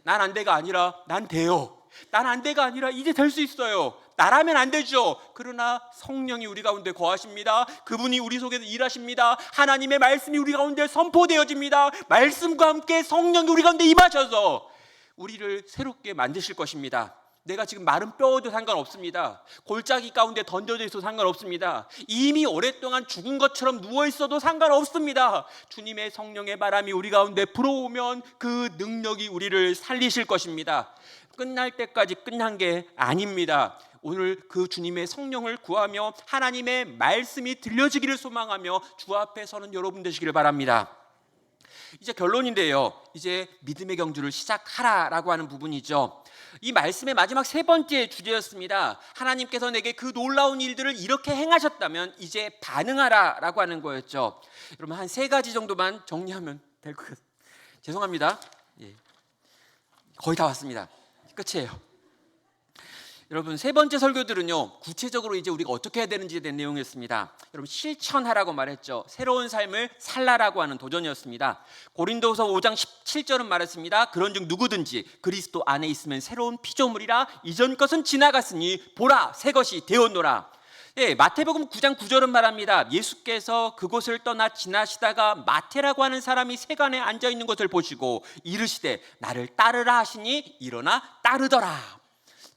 난 안 돼가 아니라 난 돼요. 난 안 돼가 아니라 이제 될 수 있어요. 나라면 안 되죠. 그러나 성령이 우리 가운데 거하십니다. 그분이 우리 속에서 일하십니다. 하나님의 말씀이 우리 가운데 선포되어집니다. 말씀과 함께 성령이 우리 가운데 임하셔서 우리를 새롭게 만드실 것입니다. 내가 지금 마른 뼈도 상관없습니다. 골짜기 가운데 던져져 있어도 상관없습니다. 이미 오랫동안 죽은 것처럼 누워있어도 상관없습니다. 주님의 성령의 바람이 우리 가운데 불어오면 그 능력이 우리를 살리실 것입니다. 끝날 때까지 끝난 게 아닙니다. 오늘 그 주님의 성령을 구하며 하나님의 말씀이 들려지기를 소망하며 주 앞에 서는 여러분 되시기를 바랍니다. 이제 결론인데요, 이제 믿음의 경주를 시작하라라고 하는 부분이죠. 이 말씀의 마지막 3번째 주제였습니다. 하나님께서 내게 그 놀라운 일들을 이렇게 행하셨다면 이제 반응하라라고 하는 거였죠. 여러분, 한 3가지 정도만 정리하면 될 것 같습니다. 죄송합니다. 예. 거의 다 왔습니다. 끝이에요. 여러분, 세 번째 설교들은요, 구체적으로 이제 우리가 어떻게 해야 되는지에 대한 내용이었습니다. 여러분, 실천하라고 말했죠. 새로운 삶을 살라라고 하는 도전이었습니다. 고린도후서 5장 17절은 말했습니다. 그런즉 누구든지 그리스도 안에 있으면 새로운 피조물이라, 이전 것은 지나갔으니 보라 새 것이 되었노라. 예, 마태복음 9장 9절은 말합니다. 예수께서 그곳을 떠나 지나시다가 마태라고 하는 사람이 세간에 앉아 있는 것을 보시고 이르시되 나를 따르라 하시니 일어나 따르더라.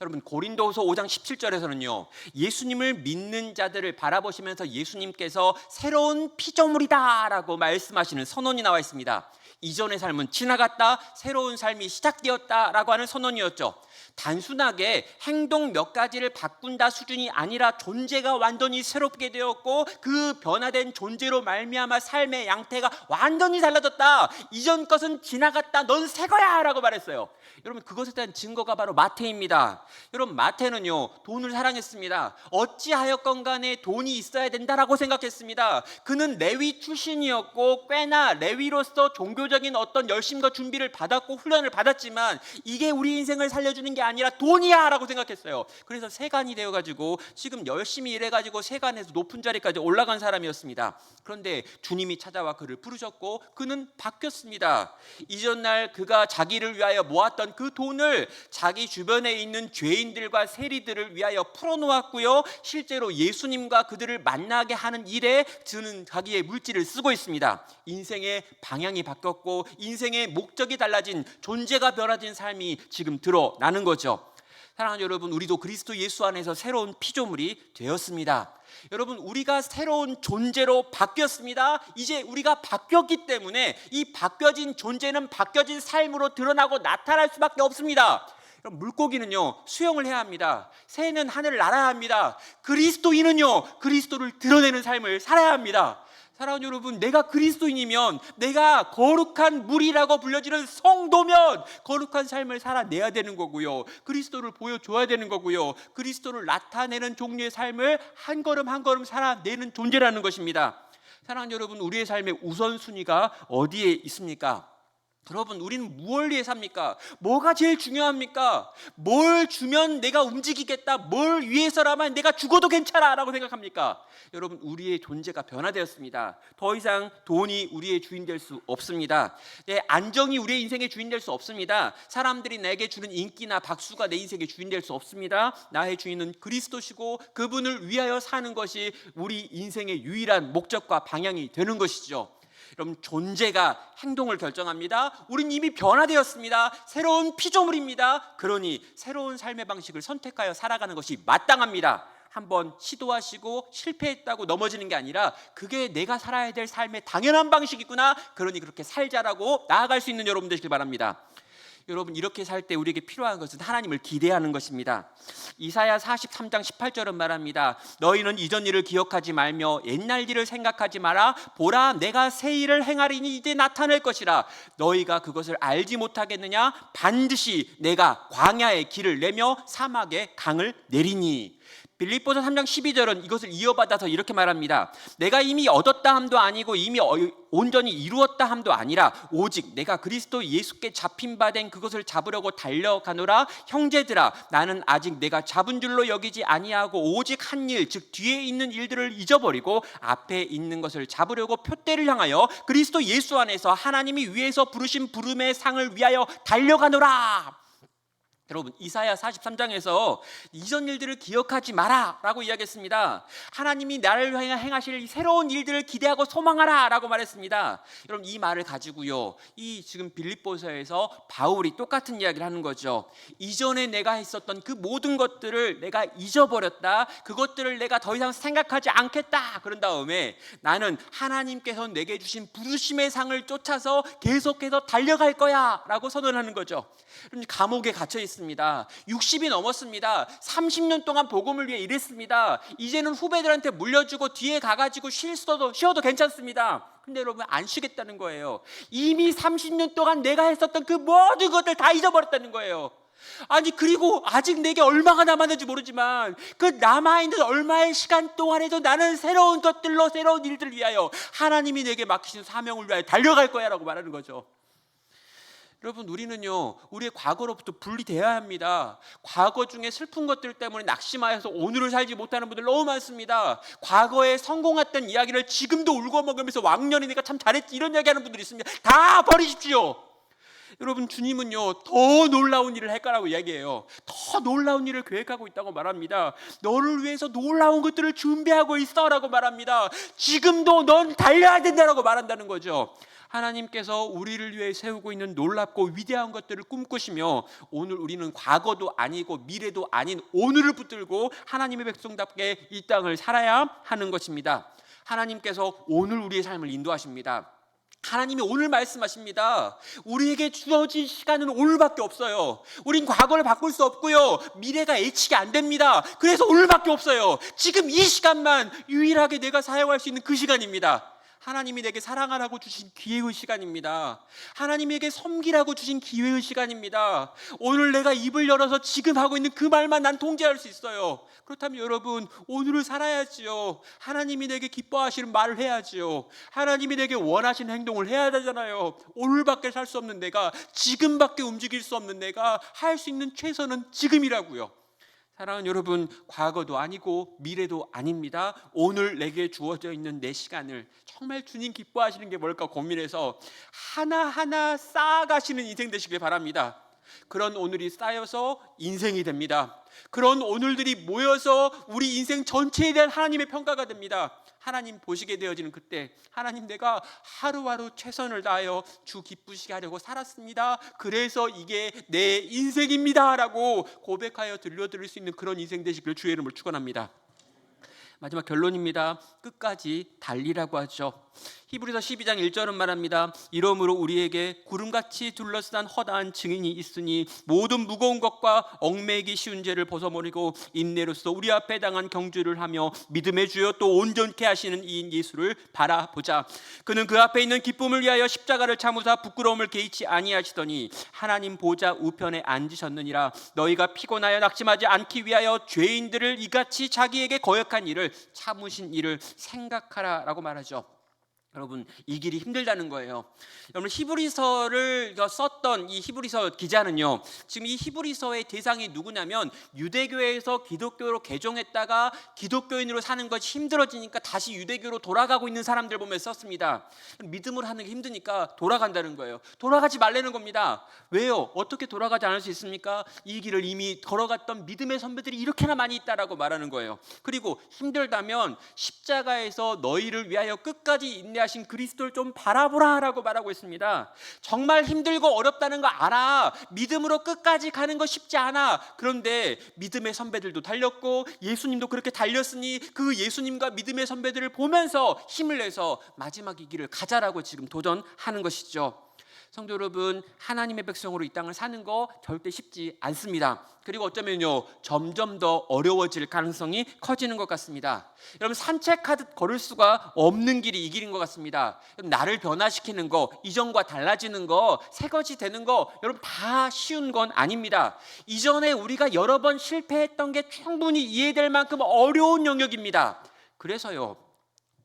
여러분, 고린도후서 5장 17절에서는요, 예수님을 믿는 자들을 바라보시면서 예수님께서 새로운 피조물이다 라고 말씀하시는 선언이 나와 있습니다. 이전의 삶은 지나갔다, 새로운 삶이 시작되었다 라고 하는 선언이었죠. 단순하게 행동 몇 가지를 바꾼다 수준이 아니라 존재가 완전히 새롭게 되었고, 그 변화된 존재로 말미암아 삶의 양태가 완전히 달라졌다. 이전 것은 지나갔다, 넌 새 거야 라고 말했어요. 여러분, 그것에 대한 증거가 바로 마태입니다. 여러분, 마태는요, 돈을 사랑했습니다. 어찌하였건 간에 돈이 있어야 된다라고 생각했습니다. 그는 레위 출신이었고 꽤나 레위로서 종교적인 어떤 열심과 준비를 받았고 훈련을 받았지만 이게 우리 인생을 살려주는 게 아니라 돈이야 라고 생각했어요. 그래서 세간이 되어가지고 지금 열심히 일해가지고 세간에서 높은 자리까지 올라간 사람이었습니다. 그런데 주님이 찾아와 그를 부르셨고 그는 바뀌었습니다. 이전날 그가 자기를 위하여 모았던 그 돈을 자기 주변에 있는 죄인들과 세리들을 위하여 풀어놓았고요, 실제로 예수님과 그들을 만나게 하는 일에 저는 자기의 물질을 쓰고 있습니다. 인생의 방향이 바뀌었고 인생의 목적이 달라진, 존재가 변화된 삶이 지금 드러나는 거죠. 사랑하는 여러분, 우리도 그리스도 예수 안에서 새로운 피조물이 되었습니다. 여러분, 우리가 새로운 존재로 바뀌었습니다. 이제 우리가 바뀌었기 때문에 이 바뀌어진 존재는 바뀌어진 삶으로 드러나고 나타날 수밖에 없습니다. 물고기는요, 수영을 해야 합니다. 새는 하늘을 날아야 합니다. 그리스도인은요, 그리스도를 드러내는 삶을 살아야 합니다. 사랑하는 여러분, 내가 그리스도인이면, 내가 거룩한 물이라고 불려지는 성도면 거룩한 삶을 살아내야 되는 거고요, 그리스도를 보여줘야 되는 거고요, 그리스도를 나타내는 종류의 삶을 한 걸음 한 걸음 살아내는 존재라는 것입니다. 사랑하는 여러분, 우리의 삶의 우선순위가 어디에 있습니까? 여러분, 우리는 무엇을 위해 삽니까? 뭐가 제일 중요합니까? 뭘 주면 내가 움직이겠다, 뭘 위해서라면 내가 죽어도 괜찮아 라고 생각합니까? 여러분, 우리의 존재가 변화되었습니다. 더 이상 돈이 우리의 주인 될 수 없습니다. 안정이 우리의 인생의 주인 될 수 없습니다. 사람들이 내게 주는 인기나 박수가 내 인생의 주인 될 수 없습니다. 나의 주인은 그리스도시고 그분을 위하여 사는 것이 우리 인생의 유일한 목적과 방향이 되는 것이죠. 여러분, 존재가 행동을 결정합니다. 우린 이미 변화되었습니다. 새로운 피조물입니다. 그러니 새로운 삶의 방식을 선택하여 살아가는 것이 마땅합니다. 한번 시도하시고 실패했다고 넘어지는 게 아니라 그게 내가 살아야 될 삶의 당연한 방식이구나, 그러니 그렇게 살자라고 나아갈 수 있는 여러분 되시길 바랍니다. 여러분, 이렇게 살 때 우리에게 필요한 것은 하나님을 기대하는 것입니다. 이사야 43장 18절은 말합니다. 너희는 이전 일을 기억하지 말며 옛날 일을 생각하지 마라. 보라, 내가 새 일을 행하리니 이제 나타낼 것이라. 너희가 그것을 알지 못하겠느냐? 반드시 내가 광야에 길을 내며 사막에 강을 내리니. 빌립보서 3장 12절은 이것을 이어받아서 이렇게 말합니다. 내가 이미 얻었다 함도 아니고 이미 온전히 이루었다 함도 아니라 오직 내가 그리스도 예수께 잡힌 바 된 그것을 잡으려고 달려가노라. 형제들아, 나는 아직 내가 잡은 줄로 여기지 아니하고 오직 한 일, 즉 뒤에 있는 일들을 잊어버리고 앞에 있는 것을 잡으려고 표대를 향하여 그리스도 예수 안에서 하나님이 위에서 부르신 부름의 상을 위하여 달려가노라. 여러분, 이사야 43장에서 이전 일들을 기억하지 마라 라고 이야기했습니다. 하나님이 나를 위하여 행하실 새로운 일들을 기대하고 소망하라 라고 말했습니다. 여러분, 이 말을 가지고요, 이 지금 빌립보서에서 바울이 똑같은 이야기를 하는 거죠. 이전에 내가 했었던 그 모든 것들을 내가 잊어버렸다, 그것들을 내가 더 이상 생각하지 않겠다, 그런 다음에 나는 하나님께서 내게 주신 부르심의 상을 쫓아서 계속해서 달려갈 거야 라고 선언하는 거죠. 감옥에 갇혀 있습니다. 60이 넘었습니다. 30년 동안 복음을 위해 일했습니다. 이제는 후배들한테 물려주고 뒤에 가가지고 쉬어도 괜찮습니다. 근데 여러분, 안 쉬겠다는 거예요. 이미 30년 동안 내가 했었던 그 모든 것들 다 잊어버렸다는 거예요. 아니, 그리고 아직 내게 얼마가 남았는지 모르지만 그 남아있는 얼마의 시간 동안에도 나는 새로운 것들로, 새로운 일들을 위하여 하나님이 내게 맡기신 사명을 위하여 달려갈 거야 라고 말하는 거죠. 여러분, 우리는요, 우리의 과거로부터 분리되어야 합니다. 과거 중에 슬픈 것들 때문에 낙심하여서 오늘을 살지 못하는 분들 너무 많습니다. 과거에 성공했던 이야기를 지금도 울고 먹으면서 왕년에 내가 참 잘했지 이런 이야기하는 분들이 있습니다. 다 버리십시오. 여러분, 주님은요, 더 놀라운 일을 할 거라고 이야기해요. 더 놀라운 일을 계획하고 있다고 말합니다. 너를 위해서 놀라운 것들을 준비하고 있어라고 말합니다. 지금도 넌 달려야 된다라고 말한다는 거죠. 하나님께서 우리를 위해 세우고 있는 놀랍고 위대한 것들을 꿈꾸시며, 오늘 우리는 과거도 아니고 미래도 아닌 오늘을 붙들고 하나님의 백성답게 이 땅을 살아야 하는 것입니다. 하나님께서 오늘 우리의 삶을 인도하십니다. 하나님이 오늘 말씀하십니다. 우리에게 주어진 시간은 오늘밖에 없어요. 우린 과거를 바꿀 수 없고요, 미래가 예측이 안 됩니다. 그래서 오늘밖에 없어요. 지금 이 시간만 유일하게 내가 사용할 수 있는 그 시간입니다. 하나님이 내게 사랑하라고 주신 기회의 시간입니다. 하나님에게 섬기라고 주신 기회의 시간입니다. 오늘 내가 입을 열어서 지금 하고 있는 그 말만 난 통제할 수 있어요. 그렇다면 여러분, 오늘을 살아야지요. 하나님이 내게 기뻐하시는 말을 해야지요. 하나님이 내게 원하시는 행동을 해야 되잖아요. 오늘밖에 살 수 없는 내가, 지금밖에 움직일 수 없는 내가 할 수 있는 최선은 지금이라고요. 사랑하는 여러분, 과거도 아니고 미래도 아닙니다. 오늘 내게 주어져 있는 내 시간을 정말 주님 기뻐하시는 게 뭘까 고민해서 하나하나 쌓아가시는 인생 되시길 바랍니다. 그런 오늘이 쌓여서 인생이 됩니다. 그런 오늘들이 모여서 우리 인생 전체에 대한 하나님의 평가가 됩니다. 하나님 보시게 되어지는 그때, 하나님, 내가 하루하루 최선을 다하여 주 기쁘시게 하려고 살았습니다. 그래서 이게 내 인생입니다 라고 고백하여 들려드릴 수 있는 그런 인생 되시길 주의 이름으로 축원합니다. 마지막 결론입니다. 끝까지 달리라고 하죠. 히브리서 12장 1절은 말합니다. 이러므로 우리에게 구름같이 둘러싼 허다한 증인이 있으니 모든 무거운 것과 얽매이기 쉬운 죄를 벗어버리고 인내로서 우리 앞에 당한 경주를 하며 믿음의 주여 또 온전케 하시는 이인 예수를 바라보자. 그는 그 앞에 있는 기쁨을 위하여 십자가를 참으사 부끄러움을 개의치 아니하시더니 하나님 보좌 우편에 앉으셨느니라. 너희가 피곤하여 낙심하지 않기 위하여 죄인들을 이같이 자기에게 거역한 일을 참으신 일을 생각하라라고 말하죠. 여러분, 이 길이 힘들다는 거예요. 여러분, 히브리서를 썼던 이 히브리서 기자는요, 지금 이 히브리서의 대상이 누구냐면 유대교에서 기독교로 개종했다가 기독교인으로 사는 것이 힘들어지니까 다시 유대교로 돌아가고 있는 사람들 보면서 썼습니다. 믿음으로 하는 게 힘드니까 돌아간다는 거예요. 돌아가지 말라는 겁니다. 왜요? 어떻게 돌아가지 않을 수 있습니까? 이 길을 이미 걸어갔던 믿음의 선배들이 이렇게나 많이 있다라고 말하는 거예요. 그리고 힘들다면 십자가에서 너희를 위하여 끝까지 인내하신 그리스도를 좀 바라보라라고 말하고 있습니다. 정말 힘들고 어렵다는 거 알아. 믿음으로 끝까지 가는 거 쉽지 않아. 그런데 믿음의 선배들도 달렸고 예수님도 그렇게 달렸으니 그 예수님과 믿음의 선배들을 보면서 힘을 내서 마지막 이 길을 가자라고 지금 도전하는 것이죠. 성도 여러분, 하나님의 백성으로 이 땅을 사는 거 절대 쉽지 않습니다. 그리고 어쩌면요, 점점 더 어려워질 가능성이 커지는 것 같습니다. 여러분, 산책하듯 걸을 수가 없는 길이 이 길인 것 같습니다. 나를 변화시키는 거, 이전과 달라지는 거, 새것이 되는 거, 여러분 다 쉬운 건 아닙니다. 이전에 우리가 여러 번 실패했던 게 충분히 이해될 만큼 어려운 영역입니다. 그래서요,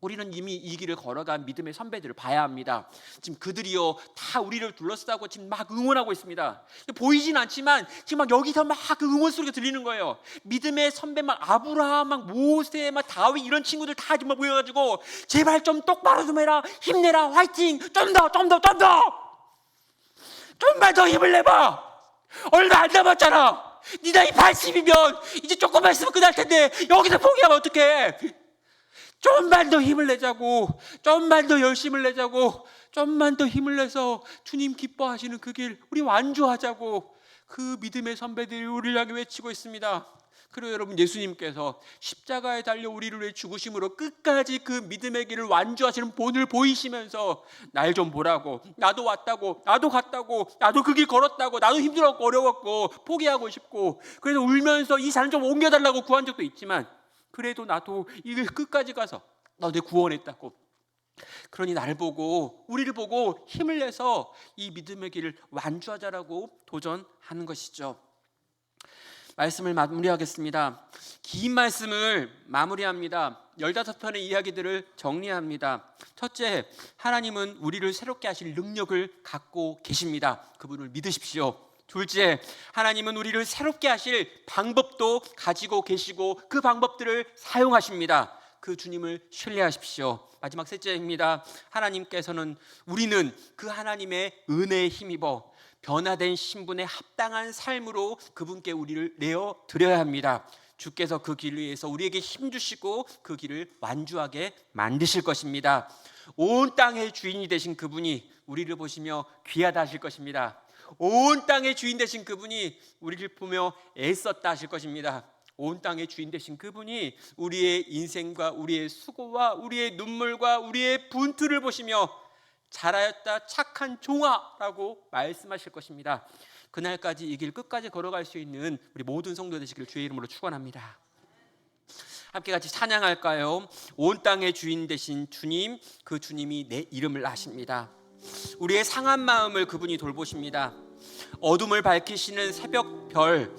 우리는 이미 이 길을 걸어간 믿음의 선배들을 봐야 합니다. 지금 그들이요, 다 우리를 둘러싸고 지금 막 응원하고 있습니다. 보이진 않지만 지금 막 여기서 막 그 응원 소리가 들리는 거예요. 믿음의 선배 막 아브라함, 막 모세, 막 다윗 이런 친구들 다 지금 모여가지고 제발 좀 똑바로 좀 해라, 힘내라, 화이팅, 좀만 더 힘을 내봐. 얼마 안 남았잖아. 네 나이 80이면 이제 조금만 있으면 끝날 텐데 여기서 포기하면 어떡해. 좀만 더 힘을 내자고, 좀만 더 열심을 내자고, 좀만 더 힘을 내서 주님 기뻐하시는 그 길 우리 완주하자고 그 믿음의 선배들이 우리를 향해 외치고 있습니다. 그리고 여러분, 예수님께서 십자가에 달려 우리를 위해 죽으심으로 끝까지 그 믿음의 길을 완주하시는 본을 보이시면서 날 좀 보라고, 나도 왔다고, 나도 갔다고, 나도 그 길 걸었다고, 나도 힘들었고 어려웠고 포기하고 싶고, 그래서 울면서 이 산 좀 옮겨달라고 구한 적도 있지만 그래도 나도 이 길 끝까지 가서 너 내 구원했다고, 그러니 나를 보고 우리를 보고 힘을 내서 이 믿음의 길을 완주하자라고 도전하는 것이죠. 말씀을 마무리하겠습니다. 긴 말씀을 마무리합니다. 15편의 이야기들을 정리합니다. 첫째, 하나님은 우리를 새롭게 하실 능력을 갖고 계십니다. 그분을 믿으십시오. 둘째, 하나님은 우리를 새롭게 하실 방법도 가지고 계시고 그 방법들을 사용하십니다. 그 주님을 신뢰하십시오. 마지막 셋째입니다. 하나님께서는 우리는 그 하나님의 은혜에 힘입어 변화된 신분에 합당한 삶으로 그분께 우리를 내어 드려야 합니다. 주께서 그 길 위에서 우리에게 힘주시고 그 길을 완주하게 만드실 것입니다. 온 땅의 주인이 되신 그분이 우리를 보시며 귀하다 하실 것입니다. 온 땅의 주인 되신 그분이 우리를 보며 애썼다 하실 것입니다. 온 땅의 주인 되신 그분이 우리의 인생과 우리의 수고와 우리의 눈물과 우리의 분투를 보시며 잘하였다 착한 종아라고 말씀하실 것입니다. 그날까지 이 길 끝까지 걸어갈 수 있는 우리 모든 성도 되시길 주의 이름으로 축원합니다. 함께 같이 찬양할까요? 온 땅의 주인 되신 주님, 그 주님이 내 이름을 아십니다. 우리의 상한 마음을 그분이 돌보십니다. 어둠을 밝히시는 새벽 별,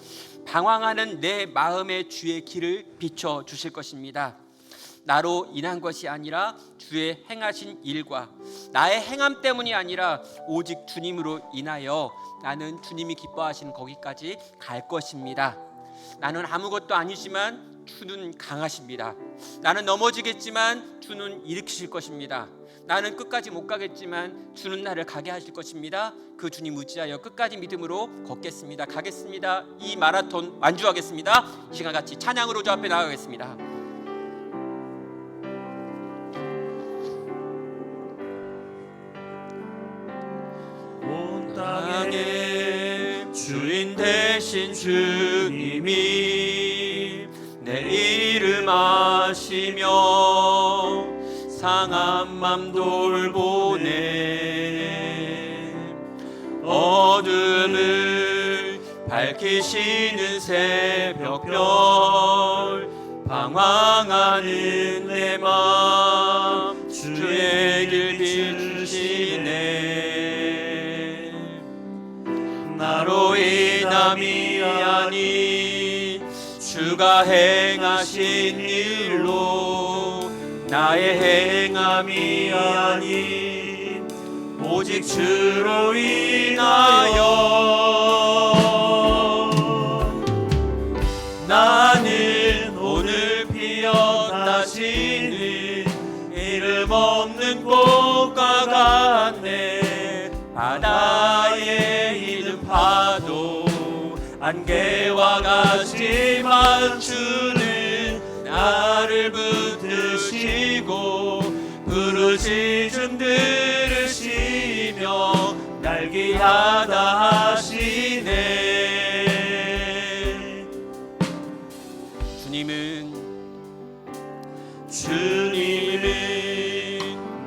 방황하는 내 마음의 주의 길을 비춰 주실 것입니다. 나로 인한 것이 아니라 주의 행하신 일과 나의 행함 때문이 아니라 오직 주님으로 인하여 나는 주님이 기뻐하시는 거기까지 갈 것입니다. 나는 아무것도 아니지만 주는 강하십니다. 나는 넘어지겠지만 주는 일으키실 것입니다. 나는 끝까지 못 가겠지만 주는 나를 가게 하실 것입니다. 그 주님 의지하여 끝까지 믿음으로 걷겠습니다. 가겠습니다. 이 마라톤 완주하겠습니다. 이 시간 같이 찬양으로 주 앞에 나가겠습니다. 온 땅의 주인 되신 주님이 내 이름 아시며 상한 맘 돌보네. 어둠을 밝히시는 새벽별, 방황하는 내 맘 주의 길 비추시네. 나로 인함이 아닌 주가 행하신 일로, 나의 행함이 아닌 오직 주로 인하여 나는 오늘 피었다 지는 이름 없는 꽃과 같네. 바다에 있는 파도 안개와 같지만 주는 나를 붙드시고 부르짖음 들으시며 날 귀하다 하시네. 주님은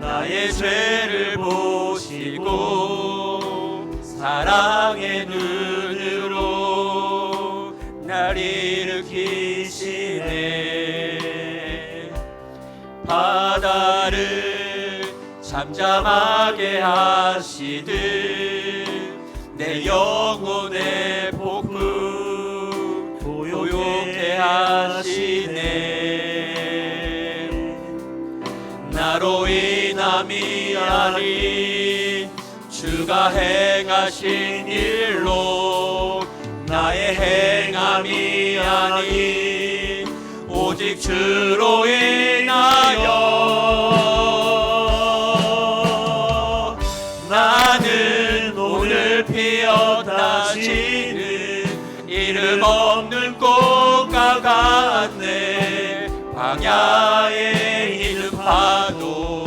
나의 죄를 보시고 사랑의 눈으로 날 일으키시네. 바다를 잠잠하게 하시듯 내 영혼의 폭풍 고요케 하시네. 나로 인함이 아닌 주가 행하신 일로, 나의 행함이 아닌 오직 주로 인하여 나는 오늘 피었다 지는 이름 없는 꽃과 같네. 광야에 있는 파도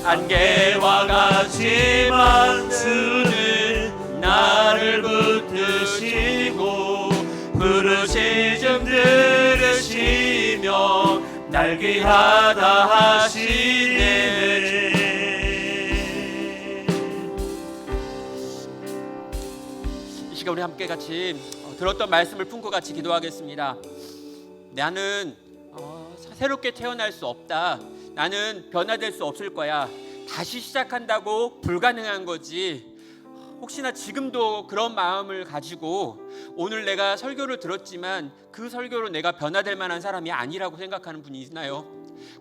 안개와 같지만 주는 나를 붙드시고 부르짖음 들으시며 날 귀하다 하시네. 이 시간 우리 함께 같이 들었던 말씀을 품고 같이 기도하겠습니다. 나는 새롭게 태어날 수 없다. 나는 변화될 수 없을 거야. 다시 시작한다고 불가능한 거지. 혹시나 지금도 그런 마음을 가지고 오늘 내가 설교를 들었지만 그 설교로 내가 변화될 만한 사람이 아니라고 생각하는 분이 있나요?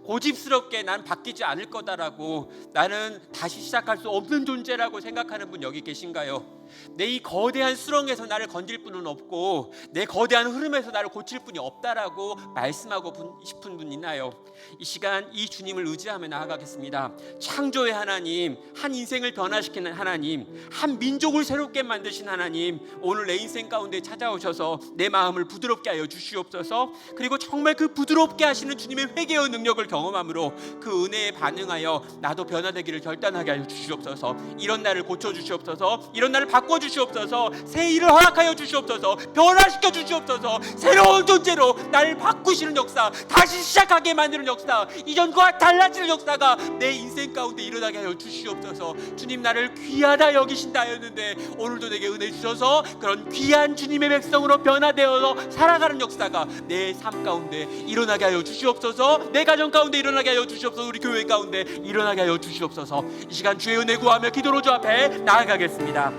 고집스럽게 난 바뀌지 않을 거다라고, 나는 다시 시작할 수 없는 존재라고 생각하는 분 여기 계신가요? 내 이 거대한 수렁에서 나를 건질 분은 없고 내 거대한 흐름에서 나를 고칠 분이 없다라고 말씀하고 싶은 분 있나요? 이 시간 이 주님을 의지하며 나아가겠습니다. 창조의 하나님, 한 인생을 변화시키는 하나님, 한 민족을 새롭게 만드신 하나님, 오늘 내 인생 가운데 찾아오셔서 내 마음을 부드럽게 하여 주시옵소서. 그리고 정말 그 부드럽게 하시는 주님의 회개의 능력을 경험함으로 그 은혜에 반응하여 나도 변화되기를 결단하게 하여 주시옵소서. 이런 나를 고쳐주시옵소서. 이런 나를 바꿔주시옵소서. 새 일을 허락하여 주시옵소서. 변화시켜 주시옵소서. 새로운 존재로 나를 바꾸시는 역사, 다시 시작하게 만드는 역사, 이전과 달라지는 역사가 내 인생 가운데 일어나게 하여 주시옵소서. 주님, 나를 귀하다 여기신다 하였는데 오늘도 내게 은혜 주셔서 그런 귀한 주님의 백성으로 변화되어서 살아가는 역사가 내 삶 가운데 일어나게 하여 주시옵소서. 내 가정 가운데 일어나게 하여 주시옵소서. 우리 교회 가운데 일어나게 하여 주시옵소서. 이 시간 주의 은혜 구하며 기도로 주 앞에 나아가겠습니다.